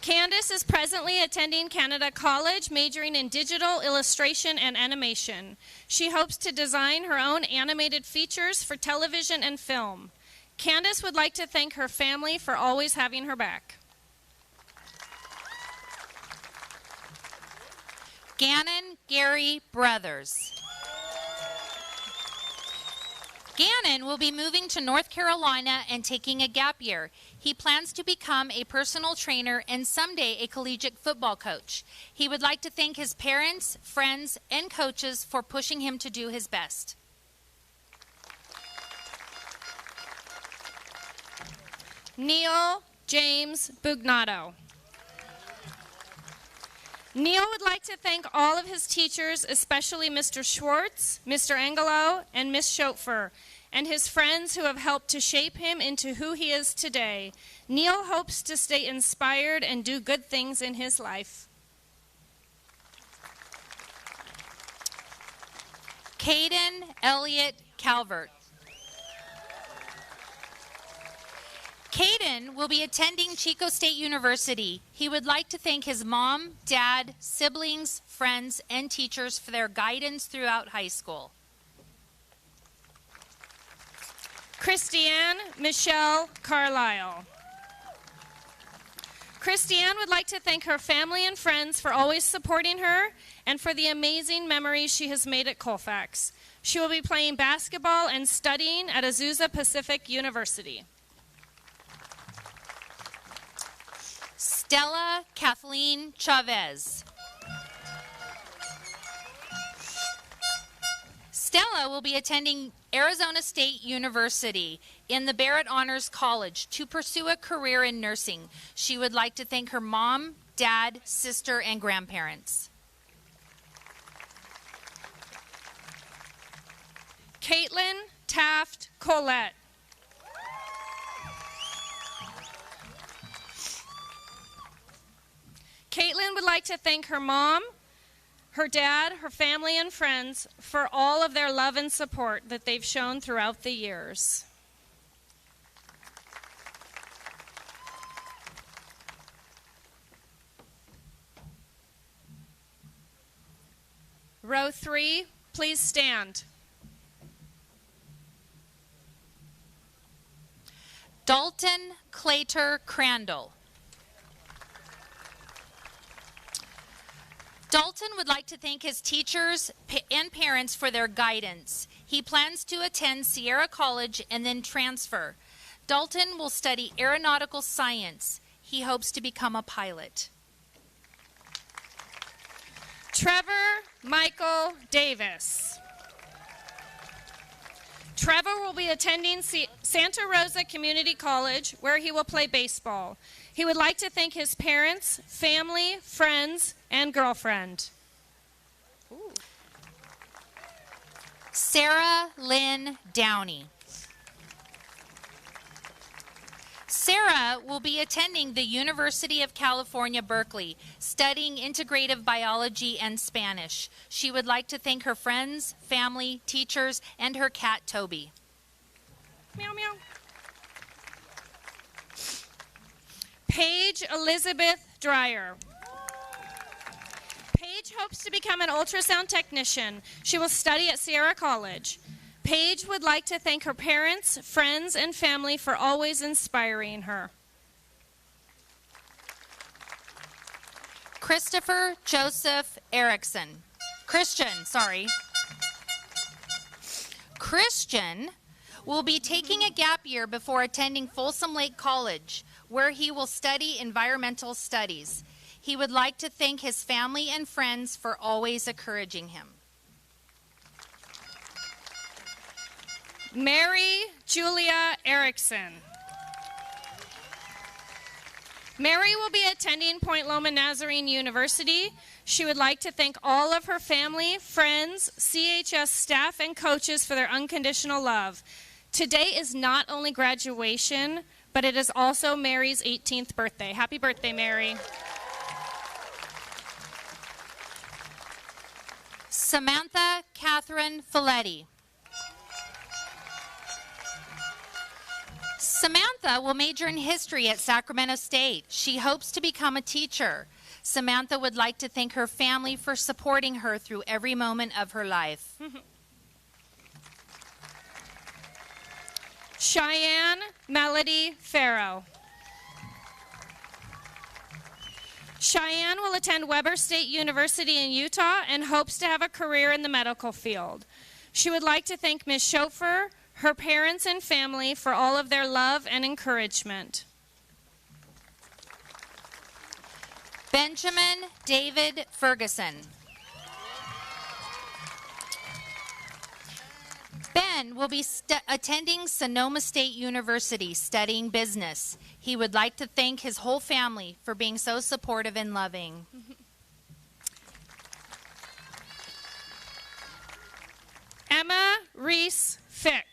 Candace is presently attending Canada College, majoring in digital illustration and animation. She hopes to design her own animated features for television and film. Candace would like to thank her family for always having her back. Gannon Gary Brothers. Gannon will be moving to North Carolina and taking a gap year. He plans to become a personal trainer and someday a collegiate football coach. He would like to thank his parents, friends, and coaches for pushing him to do his best. Neil James Bugnato. Neil would like to thank all of his teachers, especially Mr. Schwartz, Mr. Angelo, and Miss Schopfer, and his friends who have helped to shape him into who he is today. Neil hopes to stay inspired and do good things in his life. Caden Elliott Calvert. Caden will be attending Chico State University. He would like to thank his mom, dad, siblings, friends, and teachers for their guidance throughout high school. Christiane Michelle Carlisle. Christiane would like to thank her family and friends for always supporting her and for the amazing memories she has made at Colfax. She will be playing basketball and studying at Azusa Pacific University. Stella Kathleen Chavez. Stella will be attending Arizona State University in the Barrett Honors College to pursue a career in nursing. She would like to thank her mom, dad, sister, and grandparents. Caitlin Taft Collette. Caitlin would like to thank her mom, her dad, her family, and friends for all of their love and support that they've shown throughout the years. Row 3, please stand. Dalton Claytor Crandall. Dalton would like to thank his teachers and parents for their guidance. He plans to attend Sierra College and then transfer. Dalton will study aeronautical science. He hopes to become a pilot. Trevor Michael Davis. Trevor will be attending Santa Rosa Community College, where he will play baseball. He would like to thank his parents, family, friends, and girlfriend. Ooh. Sarah Lynn Downey. Sarah will be attending the University of California, Berkeley, studying integrative biology and Spanish. She would like to thank her friends, family, teachers, and her cat, Toby. Meow, meow. Paige Elizabeth Dreyer. Paige hopes to become an ultrasound technician. She will study at Sierra College. Paige would like to thank her parents, friends, and family for always inspiring her. Christopher Joseph Erickson. Christian will be taking a gap year before attending Folsom Lake College, where he will study environmental studies. He would like to thank his family and friends for always encouraging him. Mary Julia Erickson. Mary will be attending Point Loma Nazarene University. She would like to thank all of her family, friends, CHS staff, and coaches for their unconditional love. Today is not only graduation, but it is also Mary's 18th birthday. Happy birthday, Mary. Samantha Catherine Folletti. Samantha will major in history at Sacramento State. She hopes to become a teacher. Samantha would like to thank her family for supporting her through every moment of her life. Cheyenne Melody Farrow. Cheyenne will attend Weber State University in Utah and hopes to have a career in the medical field. She would like to thank Ms. Schofer, her parents and family for all of their love and encouragement. Benjamin David Ferguson. Ben will be attending Sonoma State University studying business. He would like to thank his whole family for being so supportive and loving. Emma Reese Fick.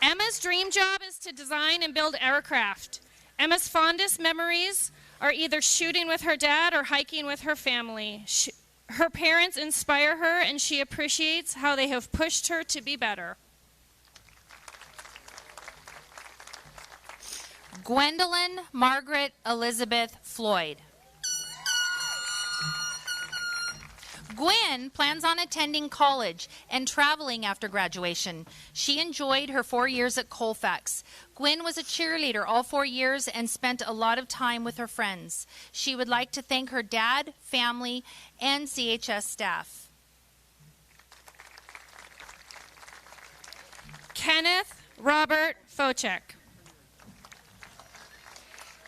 Emma's dream job is to design and build aircraft. Emma's fondest memories are either shooting with her dad or hiking with her family. Her parents inspire her, and she appreciates how they have pushed her to be better. Gwendolyn Margaret Elizabeth Floyd. Gwen plans on attending college and traveling after graduation. She enjoyed her 4 years at Colfax. Gwen was a cheerleader all 4 years and spent a lot of time with her friends. She would like to thank her dad, family, and CHS staff. Kenneth Robert Fochek.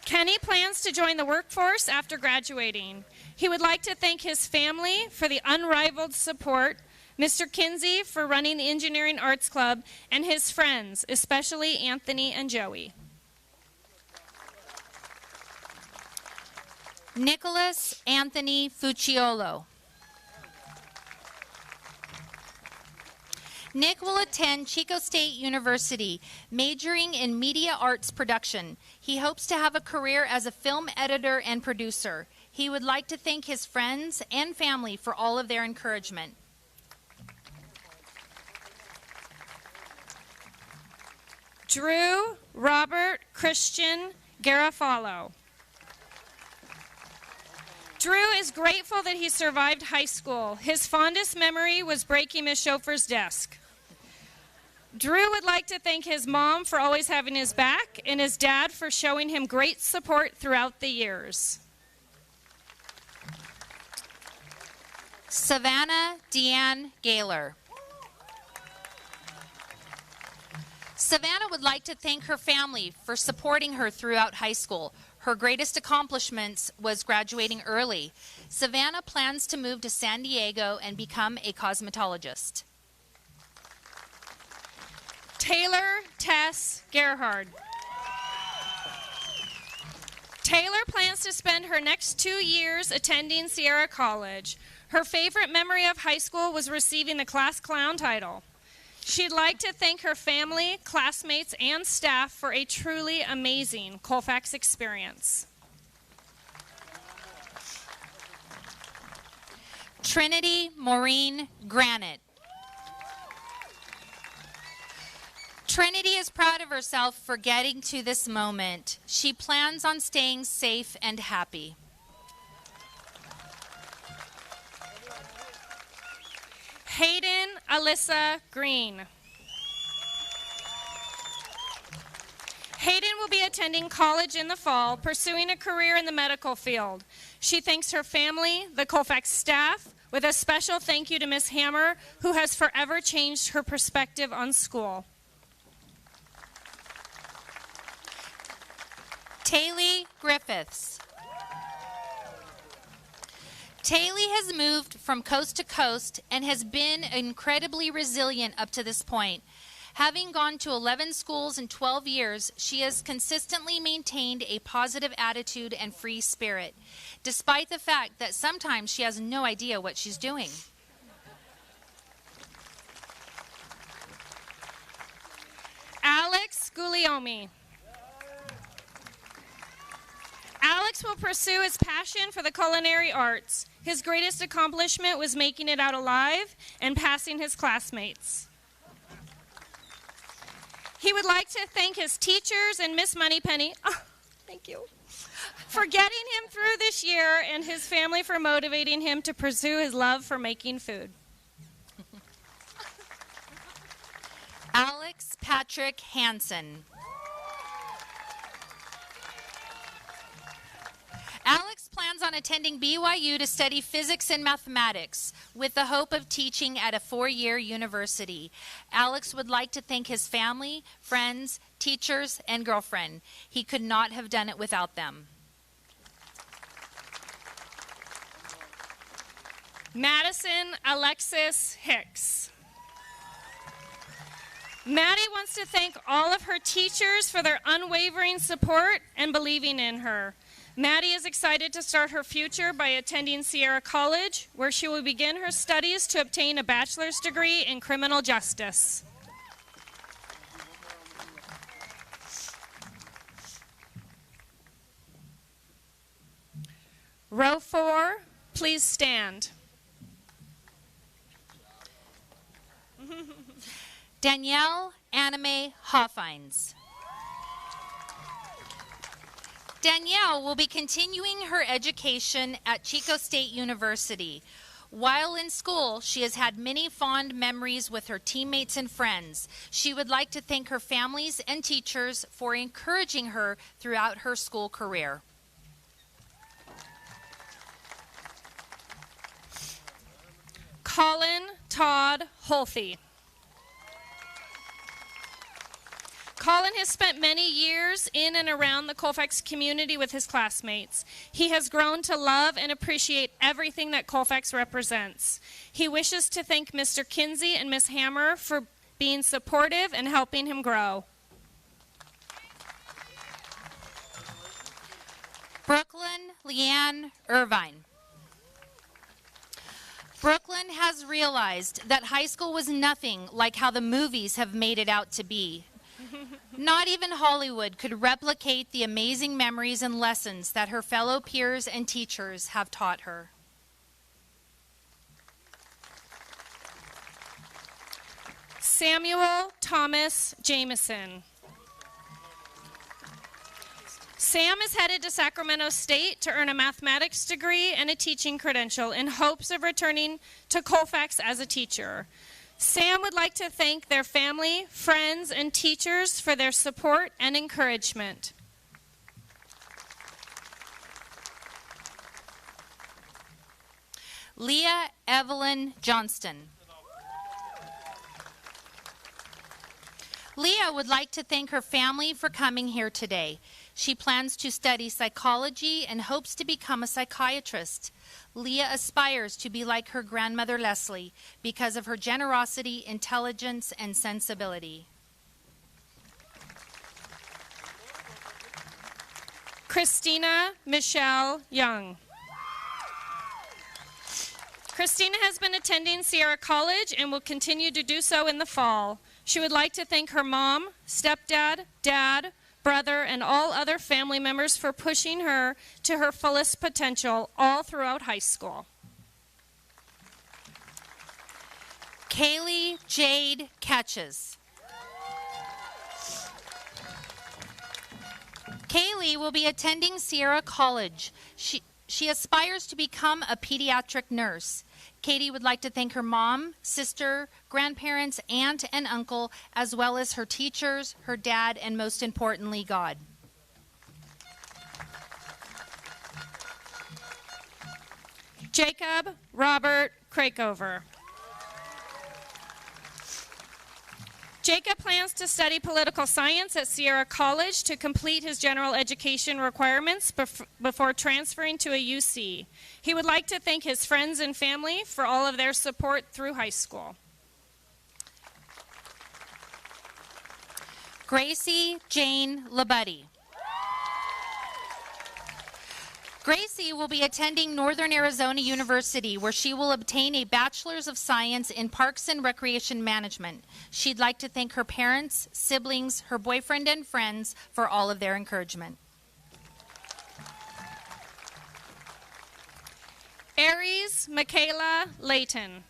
Kenny plans to join the workforce after graduating. He would like to thank his family for the unrivaled support, Mr. Kinsey for running the Engineering Arts Club, and his friends, especially Anthony and Joey. Nicholas Anthony Fucciolo. Nick will attend Chico State University, majoring in media arts production. He hopes to have a career as a film editor and producer. He would like to thank his friends and family for all of their encouragement. Drew Robert Christian Garofalo. Drew is grateful that he survived high school. His fondest memory was breaking his chauffeur's desk. Drew would like to thank his mom for always having his back and his dad for showing him great support throughout the years. Savannah Deanne Gaylor. Savannah would like to thank her family for supporting her throughout high school. Her greatest accomplishments was graduating early. Savannah plans to move to San Diego and become a cosmetologist. Taylor Tess Gerhard. Taylor plans to spend her next 2 years attending Sierra College. Her favorite memory of high school was receiving the class clown title. She'd like to thank her family, classmates, and staff for a truly amazing Colfax experience. Trinity Maureen Granite. Trinity is proud of herself for getting to this moment. She plans on staying safe and happy. Hayden Alyssa Green. Hayden will be attending college in the fall, pursuing a career in the medical field. She thanks her family, the Colfax staff, with a special thank you to Miss Hammer, who has forever changed her perspective on school. Taylor Griffiths. Taylor has moved from coast to coast and has been incredibly resilient up to this point. Having gone to 11 schools in 12 years, she has consistently maintained a positive attitude and free spirit, despite the fact that sometimes she has no idea what she's doing. Alex Guglielmi. Alex will pursue his passion for the culinary arts. His greatest accomplishment was making it out alive and passing his classmates. He would like to thank his teachers and Miss Moneypenny, thank you, for getting him through this year, and his family for motivating him to pursue his love for making food. Alex Patrick Hansen. Alex plans on attending BYU to study physics and mathematics with the hope of teaching at a 4-year university. Alex would like to thank his family, friends, teachers, and girlfriend. He could not have done it without them. Madison Alexis Hicks. Maddie wants to thank all of her teachers for their unwavering support and believing in her. Maddie is excited to start her future by attending Sierra College, where she will begin her studies to obtain a bachelor's degree in criminal justice. Row 4, please stand. Danielle Anime Hoffines. Danielle will be continuing her education at Chico State University. While in school, she has had many fond memories with her teammates and friends. She would like to thank her families and teachers for encouraging her throughout her school career. Colin Todd Holthe. Colin has spent many years in and around the Colfax community with his classmates. He has grown to love and appreciate everything that Colfax represents. He wishes to thank Mr. Kinsey and Miss Hammer for being supportive and helping him grow. Brooklyn Leanne Irvine. Brooklyn has realized that high school was nothing like how the movies have made it out to be. Not even Hollywood could replicate the amazing memories and lessons that her fellow peers and teachers have taught her. Samuel Thomas Jameson. Sam is headed to Sacramento State to earn a mathematics degree and a teaching credential in hopes of returning to Colfax as a teacher. Sam would like to thank their family, friends, and teachers for their support and encouragement. Leah Evelyn Johnston. Leah would like to thank her family for coming here today. She plans to study psychology and hopes to become a psychiatrist. Leah aspires to be like her grandmother Leslie because of her generosity, intelligence, and sensibility. Christina Michelle Young. Christina has been attending Sierra College and will continue to do so in the fall. She would like to thank her mom, stepdad, dad, brother, and all other family members for pushing her to her fullest potential all throughout high school. Kaylee Jade Catches. Kaylee will be attending Sierra College. She aspires to become a pediatric nurse. Katie would like to thank her mom, sister, grandparents, aunt, and uncle, as well as her teachers, her dad, and most importantly, God. Jacob Robert Crakover. Jacob plans to study political science at Sierra College to complete his general education requirements before transferring to a UC. He would like to thank his friends and family for all of their support through high school. Gracie Jane Labuddy. Gracie will be attending Northern Arizona University, where she will obtain a Bachelor's of Science in Parks and Recreation Management. She'd like to thank her parents, siblings, her boyfriend, and friends for all of their encouragement. Aries Michaela Layton.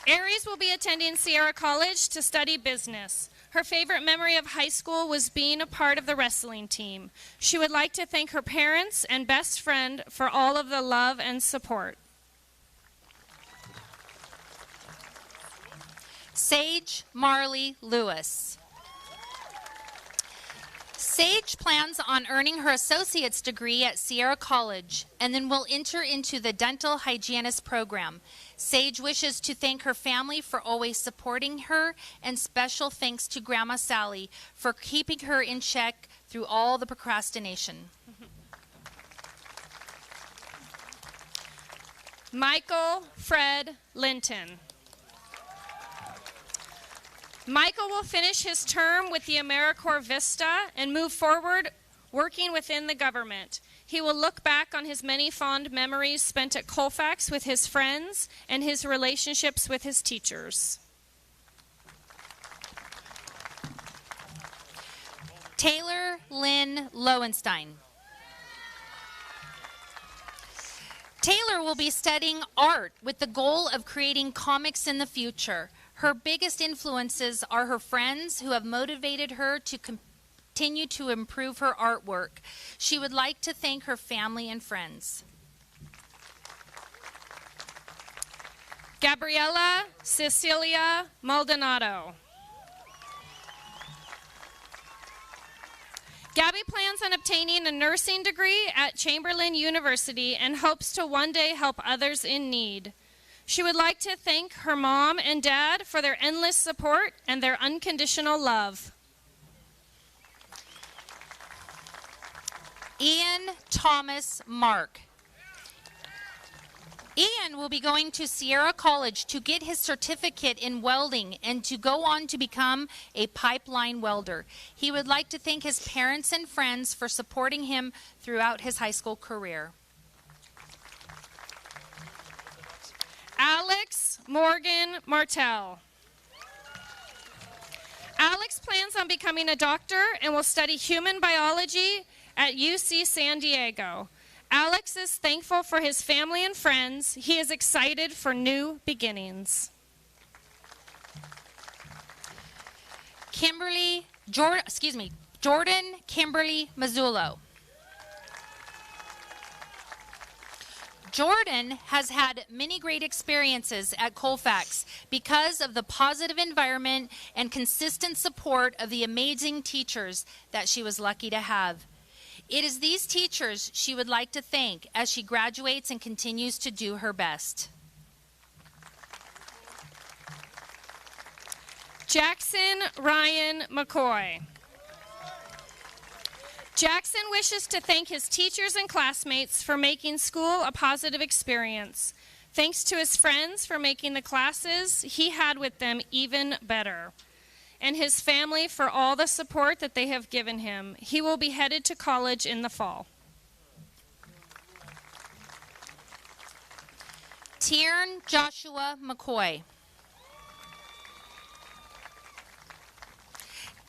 Aries will be attending Sierra College to study business. Her favorite memory of high school was being a part of the wrestling team. She would like to thank her parents and best friend for all of the love and support. Sage Marley Lewis. Sage plans on earning her associate's degree at Sierra College and then will enter into the dental hygienist program. Sage wishes to thank her family for always supporting her, and special thanks to Grandma Sally for keeping her in check through all the procrastination. Michael Fred Linton. Michael will finish his term with the AmeriCorps Vista and move forward working within the government. He will look back on his many fond memories spent at Colfax with his friends and his relationships with his teachers. Taylor Lynn Lowenstein. Taylor will be studying art with the goal of creating comics in the future. Her biggest influences are her friends who have motivated her to continue to improve her artwork. She would like to thank her family and friends. Gabriella Cecilia Maldonado. Gabby plans on obtaining a nursing degree at Chamberlain University and hopes to one day help others in need. She would like to thank her mom and dad for their endless support and their unconditional love. Ian Thomas Mark. Ian will be going to Sierra College to get his certificate in welding and to go on to become a pipeline welder. He would like to thank his parents and friends for supporting him throughout his high school career. Alex Morgan Martell. Alex plans on becoming a doctor and will study human biology at UC San Diego. Alex is thankful for his family and friends. He is excited for new beginnings. Jordan Kimberly Mazzullo. Jordan has had many great experiences at Colfax because of the positive environment and consistent support of the amazing teachers that she was lucky to have. It is these teachers she would like to thank as she graduates and continues to do her best. Jackson Ryan McCoy. Jackson wishes to thank his teachers and classmates for making school a positive experience. Thanks to his friends for making the classes he had with them even better, and his family for all the support that they have given him. He will be headed to college in the fall. Tiern Joshua McCoy.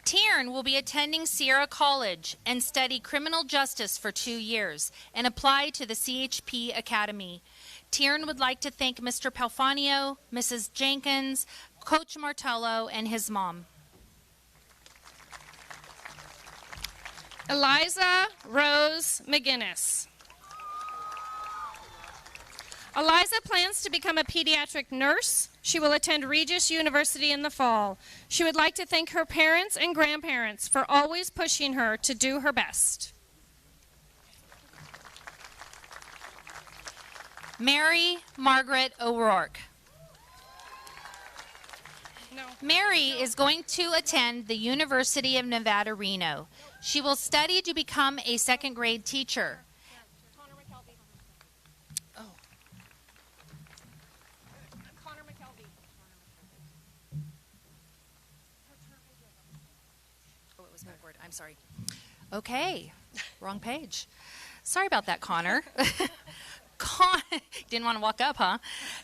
Tiern will be attending Sierra College and study criminal justice for 2 years and apply to the CHP Academy. Tiern would like to thank Mr. Palfanio, Mrs. Jenkins, Coach Martello, and his mom. Eliza Rose McGinnis. Eliza plans to become a pediatric nurse. She will attend Regis University in the fall. She would like to thank her parents and grandparents for always pushing her to do her best. Mary Margaret O'Rourke. Mary is going to attend the University of Nevada, Reno. She will study to become a second grade teacher. I'm sorry. Okay, wrong page. Sorry about that, Connor. Didn't want to walk up, huh?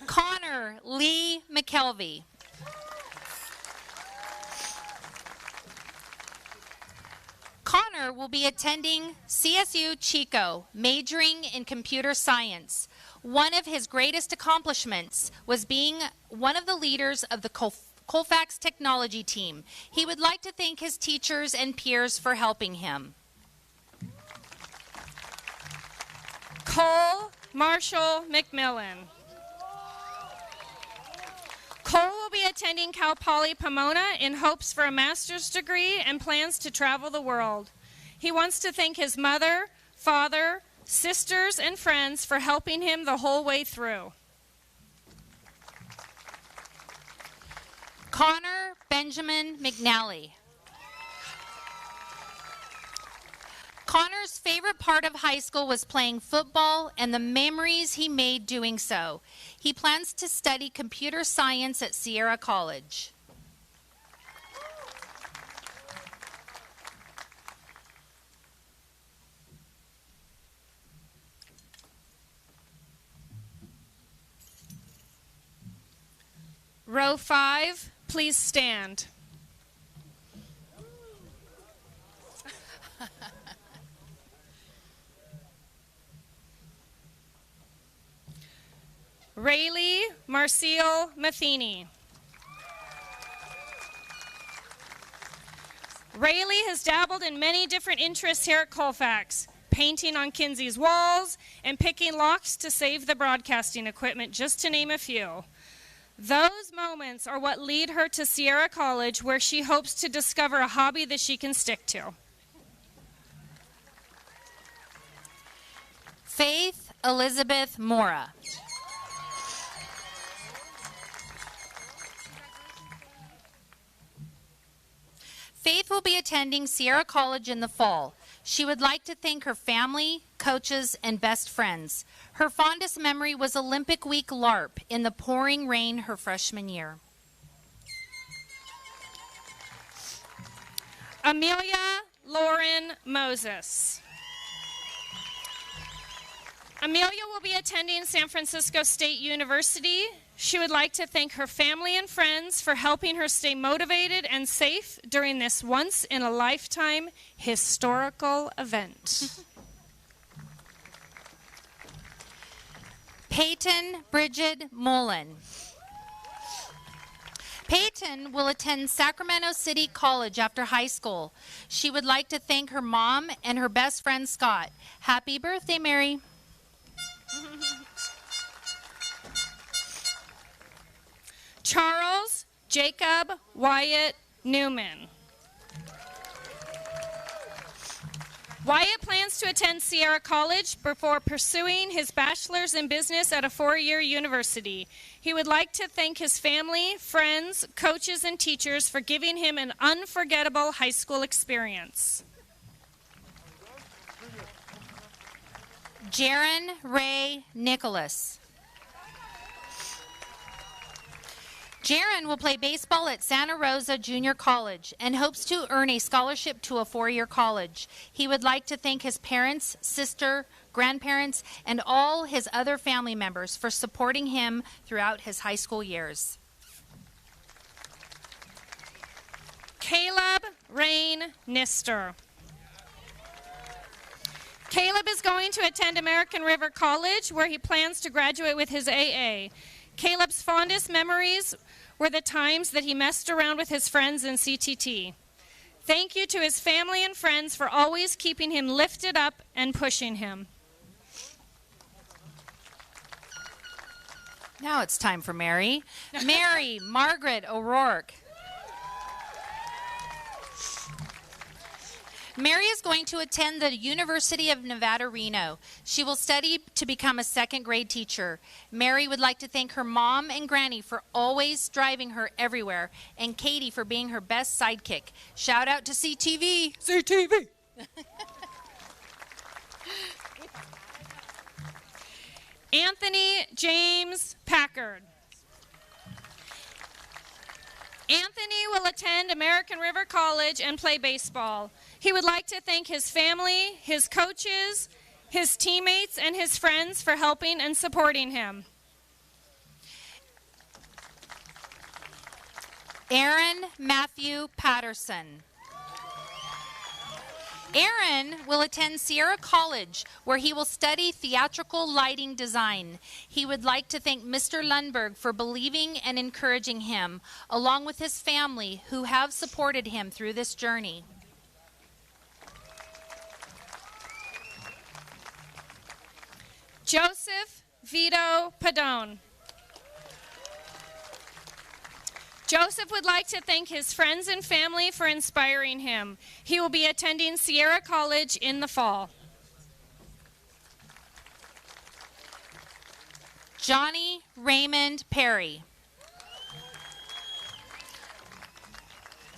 Connor Lee McKelvey. Connor will be attending CSU Chico, majoring in computer science. One of his greatest accomplishments was being one of the leaders of the Colfax technology team. He would like to thank his teachers and peers for helping him. Cole Marshall McMillan. Cole will be attending Cal Poly Pomona in hopes for a master's degree and plans to travel the world. He wants to thank his mother, father, sisters, and friends for helping him the whole way through. Connor Benjamin McNally. Connor's favorite part of high school was playing football and the memories he made doing so. He plans to study computer science at Sierra College. Row 5, please stand. Rayleigh Marcial Matheny. Rayleigh has dabbled in many different interests here at Colfax, painting on Kinsey's walls and picking locks to save the broadcasting equipment, just to name a few. Those moments are what lead her to Sierra College, where she hopes to discover a hobby that she can stick to. Faith Elizabeth Mora. Faith will be attending Sierra College in the fall. She would like to thank her family, coaches, and best friends. Her fondest memory was Olympic Week LARP in the pouring rain her freshman year. Amelia Lauren Moses. Amelia will be attending San Francisco State University. She would like to thank her family and friends for helping her stay motivated and safe during this once-in-a-lifetime historical event. Peyton Bridget Mullen. Peyton will attend Sacramento City College after high school. She would like to thank her mom and her best friend Scott. Happy birthday, Mary. Charles Jacob Wyatt Newman. Wyatt plans to attend Sierra College before pursuing his bachelor's in business at a four-year university. He would like to thank his family, friends, coaches, and teachers for giving him an unforgettable high school experience. Jaron Ray Nicholas. Jaron will play baseball at Santa Rosa Junior College and hopes to earn a scholarship to a four-year college. He would like to thank his parents, sister, grandparents, and all his other family members for supporting him throughout his high school years. Caleb Rain Nister. Caleb is going to attend American River College, where he plans to graduate with his AA. Caleb's fondest memories were the times that he messed around with his friends in CTT. Thank you to his family and friends for always keeping him lifted up and pushing him. Now it's time for Mary. Mary Margaret O'Rourke. Mary is going to attend the University of Nevada, Reno. She will study to become a second-grade teacher. Mary would like to thank her mom and granny for always driving her everywhere, and Katie for being her best sidekick. Shout out to CTV. CTV! Anthony James Packard. Anthony will attend American River College and play baseball. He would like to thank his family, his coaches, his teammates, and his friends for helping and supporting him. Aaron Matthew Patterson. Aaron will attend Sierra College, where he will study theatrical lighting design. He would like to thank Mr. Lundberg for believing and encouraging him, along with his family who have supported him through this journey. Joseph Vito Padone. Joseph would like to thank his friends and family for inspiring him. He will be attending Sierra College in the fall. Johnny Raymond Perry.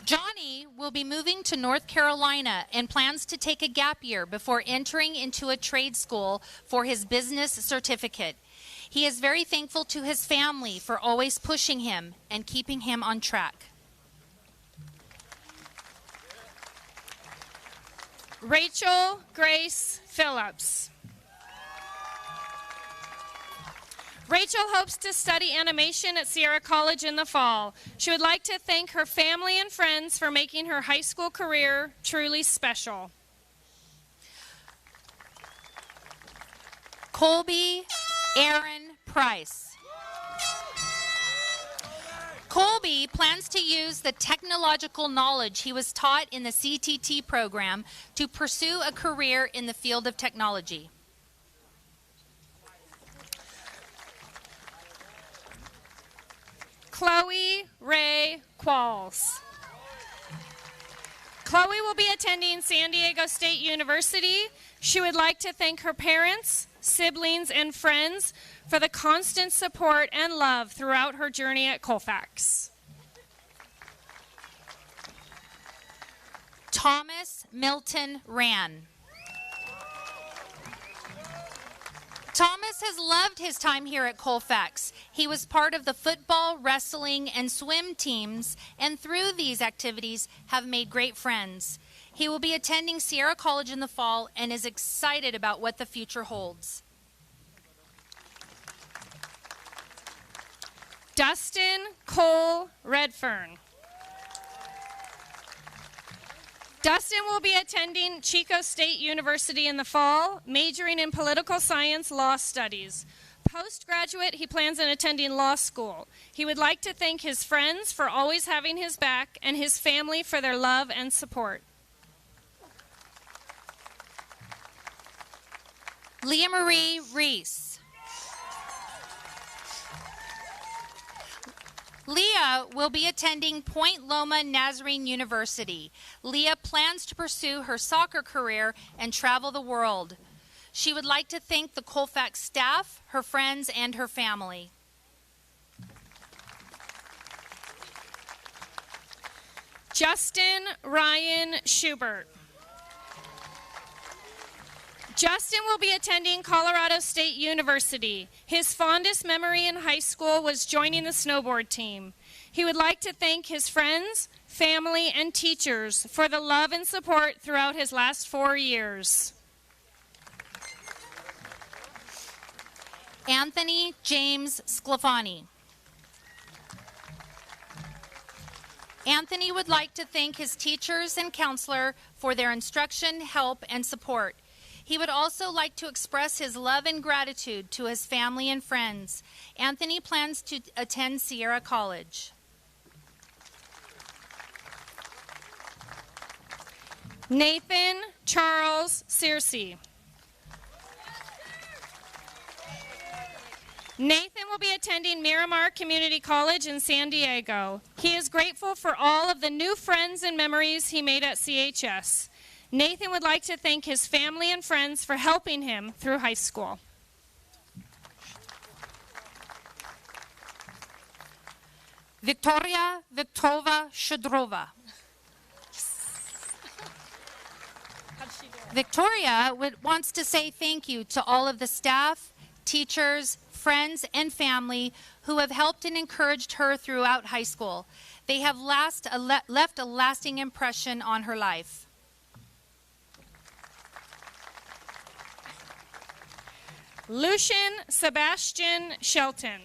Johnny will be moving to North Carolina and plans to take a gap year before entering into a trade school for his business certificate. He is very thankful to his family for always pushing him and keeping him on track. Rachel Grace Phillips. Rachel hopes to study animation at Sierra College in the fall. She would like to thank her family and friends for making her high school career truly special. Colby Aaron Price. Colby plans to use the technological knowledge he was taught in the CTT program to pursue a career in the field of technology. Chloe Ray Qualls. Chloe will be attending San Diego State University. She would like to thank her parents, siblings, and friends for the constant support and love throughout her journey at Colfax. Thomas Milton Ran. Thomas has loved his time here at Colfax. He was part of the football, wrestling, and swim teams, and through these activities have made great friends. He will be attending Sierra College in the fall and is excited about what the future holds. Dustin Cole Redfern. Dustin will be attending Chico State University in the fall, majoring in political science law studies. Postgraduate, he plans on attending law school. He would like to thank his friends for always having his back and his family for their love and support. Leah Marie Reese. Leah will be attending Point Loma Nazarene University. Leah plans to pursue her soccer career and travel the world. She would like to thank the Colfax staff, her friends, and her family. Justin Ryan Schubert. Justin will be attending Colorado State University. His fondest memory in high school was joining the snowboard team. He would like to thank his friends, family, and teachers for the love and support throughout his last 4 years. Anthony James Sclafani. Anthony would like to thank his teachers and counselor for their instruction, help, and support. He would also like to express his love and gratitude to his family and friends. Anthony plans to attend Sierra College. Nathan Charles Searcy. Nathan will be attending Miramar Community College in San Diego. He is grateful for all of the new friends and memories he made at CHS. Nathan would like to thank his family and friends for helping him through high school. Victoria Victova Shudrova. Victoria wants to say thank you to all of the staff, teachers, friends, and family who have helped and encouraged her throughout high school. They have left a lasting impression on her life. Lucian Sebastian Shelton.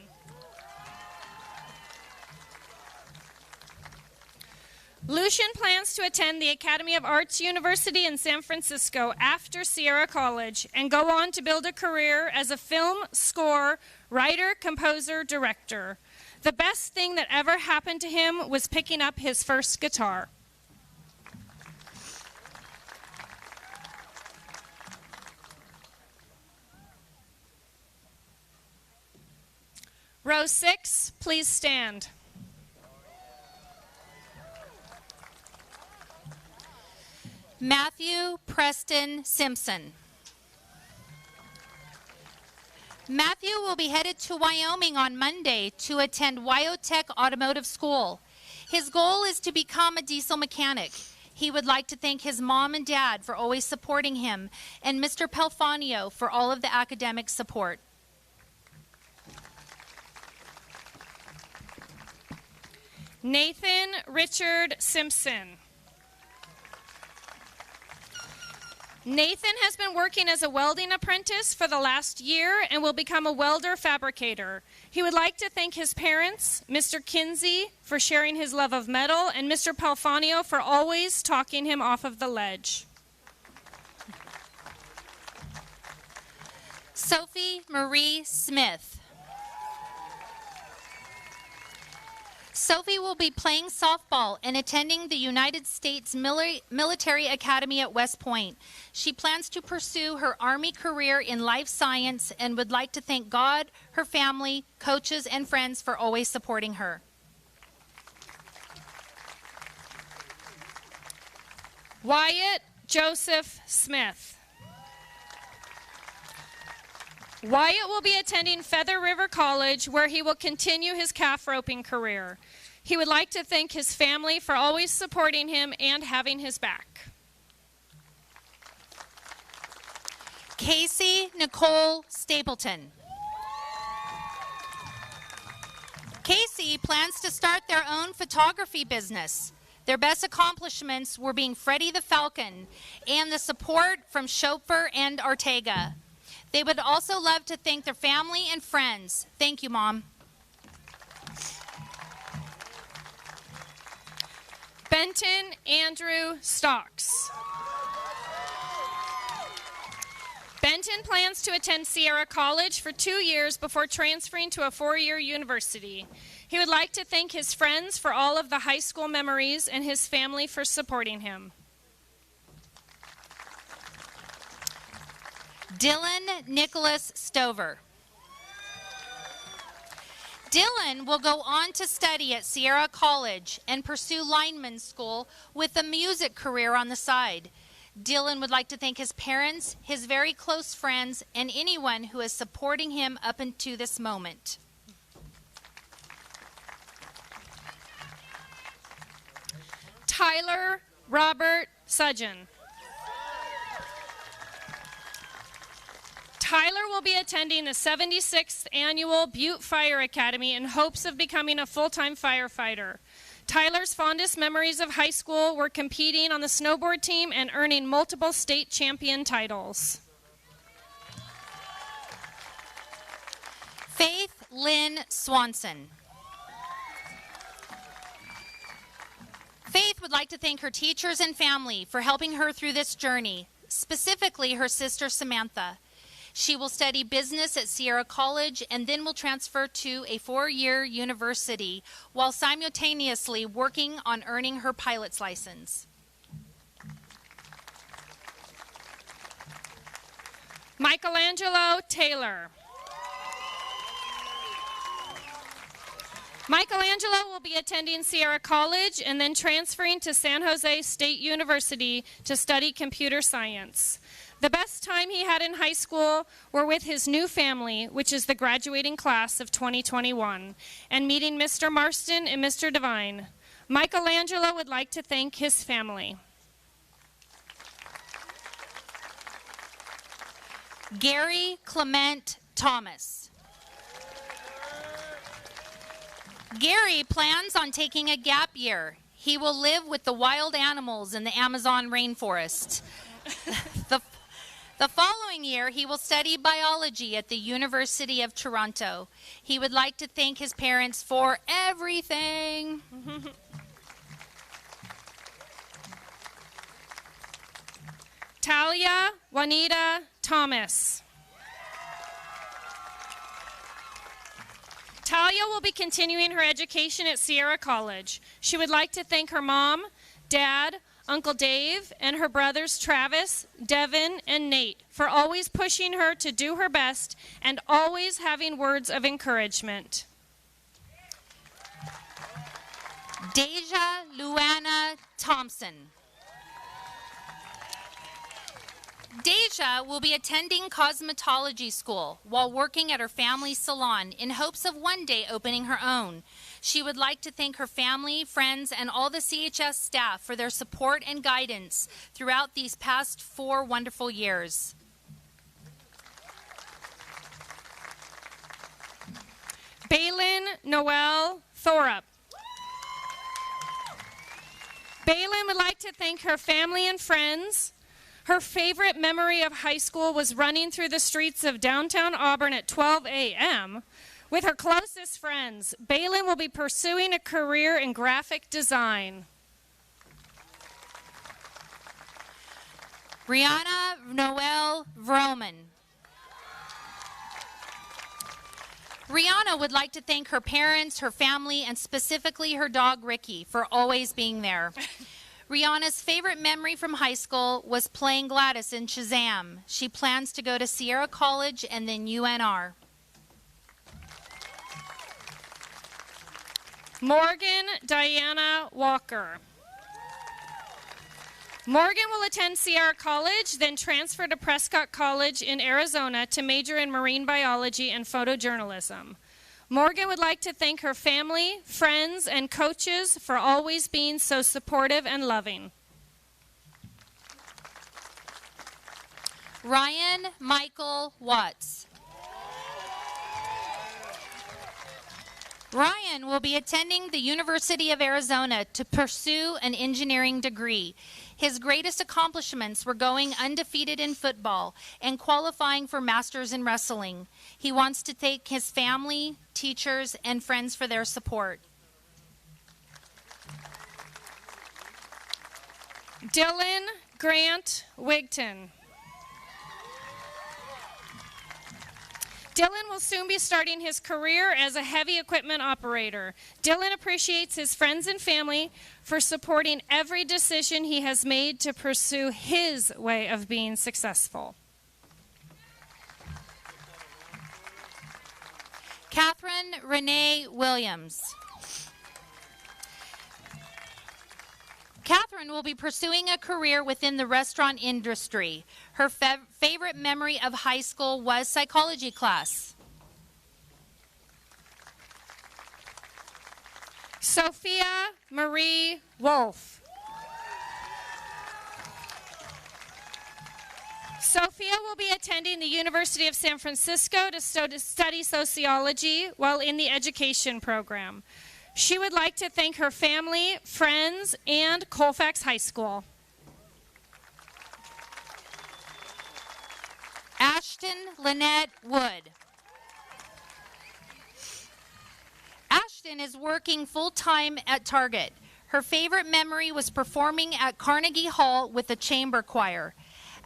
Lucian plans to attend the Academy of Arts University in San Francisco after Sierra College and go on to build a career as a film score writer, composer, director. The best thing that ever happened to him was picking up his first guitar. Row 6, please stand. Matthew Preston Simpson. Matthew will be headed to Wyoming on Monday to attend Wyotech Automotive School. His goal is to become a diesel mechanic. He would like to thank his mom and dad for always supporting him and Mr. Pelfanio for all of the academic support. Nathan Richard Simpson. Nathan has been working as a welding apprentice for the last year and will become a welder fabricator. He would like to thank his parents, Mr. Kinsey, for sharing his love of metal, and Mr. Pelfanio for always talking him off of the ledge. Sophie Marie Smith. Sophie will be playing softball and attending the United States Military Academy at West Point. She plans to pursue her Army career in life science and would like to thank God, her family, coaches, and friends for always supporting her. Wyatt Joseph Smith. Wyatt will be attending Feather River College, where he will continue his calf roping career. He would like to thank his family for always supporting him and having his back. Casey Nicole Stapleton. Casey plans to start their own photography business. Their best accomplishments were being Freddie the Falcon and the support from Chauffeur and Ortega. They would also love to thank their family and friends. Thank you, Mom. Benton Andrew Stocks. Benton plans to attend Sierra College for 2 years before transferring to a 4-year university. He would like to thank his friends for all of the high school memories and his family for supporting him. Dylan Nicholas Stover. Dylan will go on to study at Sierra College and pursue lineman school with a music career on the side. Dylan would like to thank his parents, his very close friends, and anyone who is supporting him up until this moment. Tyler Robert Sudgeon. Tyler will be attending the 76th Annual Butte Fire Academy in hopes of becoming a full-time firefighter. Tyler's fondest memories of high school were competing on the snowboard team and earning multiple state champion titles. Faith Lynn Swanson. Faith would like to thank her teachers and family for helping her through this journey, specifically her sister Samantha. She will study business at Sierra College and then will transfer to a 4-year university while simultaneously working on earning her pilot's license. Michelangelo Taylor. Michelangelo will be attending Sierra College and then transferring to San Jose State University to study computer science. The best time he had in high school were with his new family, which is the graduating class of 2021, and meeting Mr. Marston and Mr. Devine. Michelangelo would like to thank his family. Gary Clement Thomas. Gary plans on taking a gap year. He will live with the wild animals in the Amazon rainforest. The following year, he will study biology at the University of Toronto. He would like to thank his parents for everything. Talia Juanita Thomas. Talia will be continuing her education at Sierra College. She would like to thank her mom, dad, Uncle Dave, and her brothers Travis, Devin, and Nate for always pushing her to do her best and always having words of encouragement. Deja Luana Thompson. Deja will be attending cosmetology school while working at her family's salon in hopes of one day opening her own. She would like to thank her family, friends, and all the CHS staff for their support and guidance throughout these past 4 wonderful years. Baylin Noel Thorup. Baylin would like to thank her family and friends. Her favorite memory of high school was running through the streets of downtown Auburn at 12 a.m. with her closest friends. Baylin will be pursuing a career in graphic design. Rihanna Noel Vroman. Rihanna would like to thank her parents, her family, and specifically her dog Ricky for always being there. Rihanna's favorite memory from high school was playing Gladys in Shazam. She plans to go to Sierra College and then UNR. Morgan Diana Walker. Morgan will attend Sierra College, then transfer to Prescott College in Arizona to major in marine biology and photojournalism. Morgan would like to thank her family, friends, and coaches for always being so supportive and loving. Ryan Michael Watts. Ryan will be attending the University of Arizona to pursue an engineering degree. His greatest accomplishments were going undefeated in football and qualifying for masters in wrestling. He wants to thank his family, teachers, and friends for their support. Dylan Grant Wigton. Dylan will soon be starting his career as a heavy equipment operator. Dylan appreciates his friends and family for supporting every decision he has made to pursue his way of being successful. Catherine Renee Williams. Catherine will be pursuing a career within the restaurant industry. Her favorite memory of high school was psychology class. Sophia Marie Wolf. Sophia will be attending the University of San Francisco to study sociology while in the education program. She would like to thank her family, friends, and Colfax High School. Ashton Lynette Wood. Ashton is working full-time at Target. Her favorite memory was performing at Carnegie Hall with the chamber choir.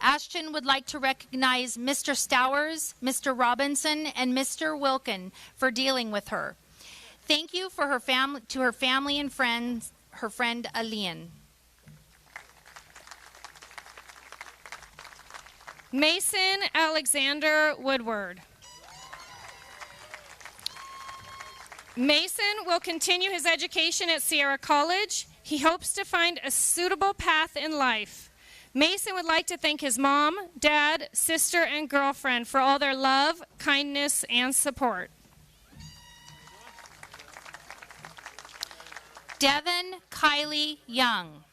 Ashton would like to recognize Mr. Stowers, Mr. Robinson, and Mr. Wilkin for dealing with her. Thank you for her family and friends, her friend Alian. Mason Alexander Woodward. Mason will continue his education at Sierra College. He hopes to find a suitable path in life. Mason would like to thank his mom, dad, sister, and girlfriend for all their love, kindness, and support. Devin Kylie Young.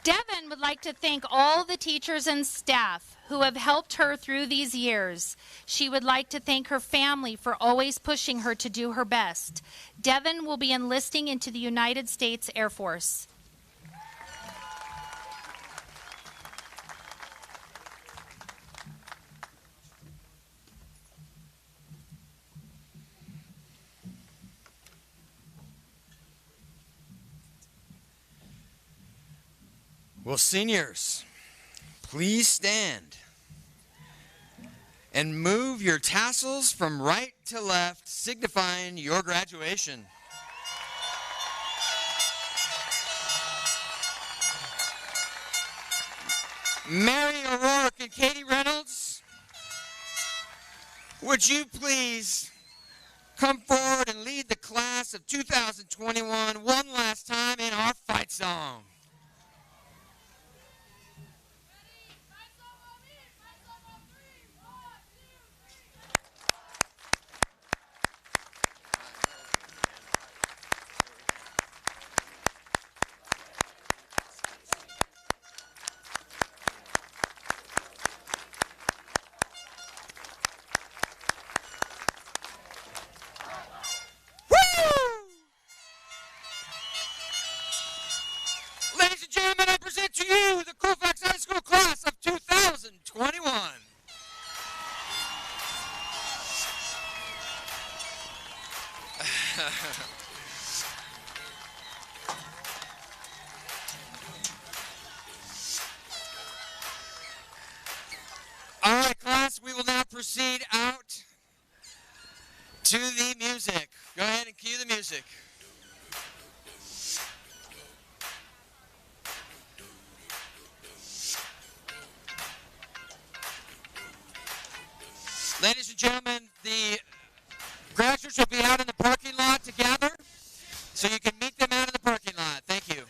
Devin would like to thank all the teachers and staff who have helped her through these years. She would like to thank her family for always pushing her to do her best. Devin will be enlisting into the United States Air Force. Well, seniors, please stand and move your tassels from right to left, signifying your graduation. Mary O'Rourke and Katie Reynolds, would you please come forward and lead the class of 2021 one last time in our fight song? Ladies and gentlemen, I present to you the Colfax High School class of 2021. All right, class, we will now proceed proceed out to the music. Go ahead and cue the music. Ladies and gentlemen, the graduates will be out in the parking lot together, so you can meet them out in the parking lot. Thank you.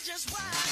Just why?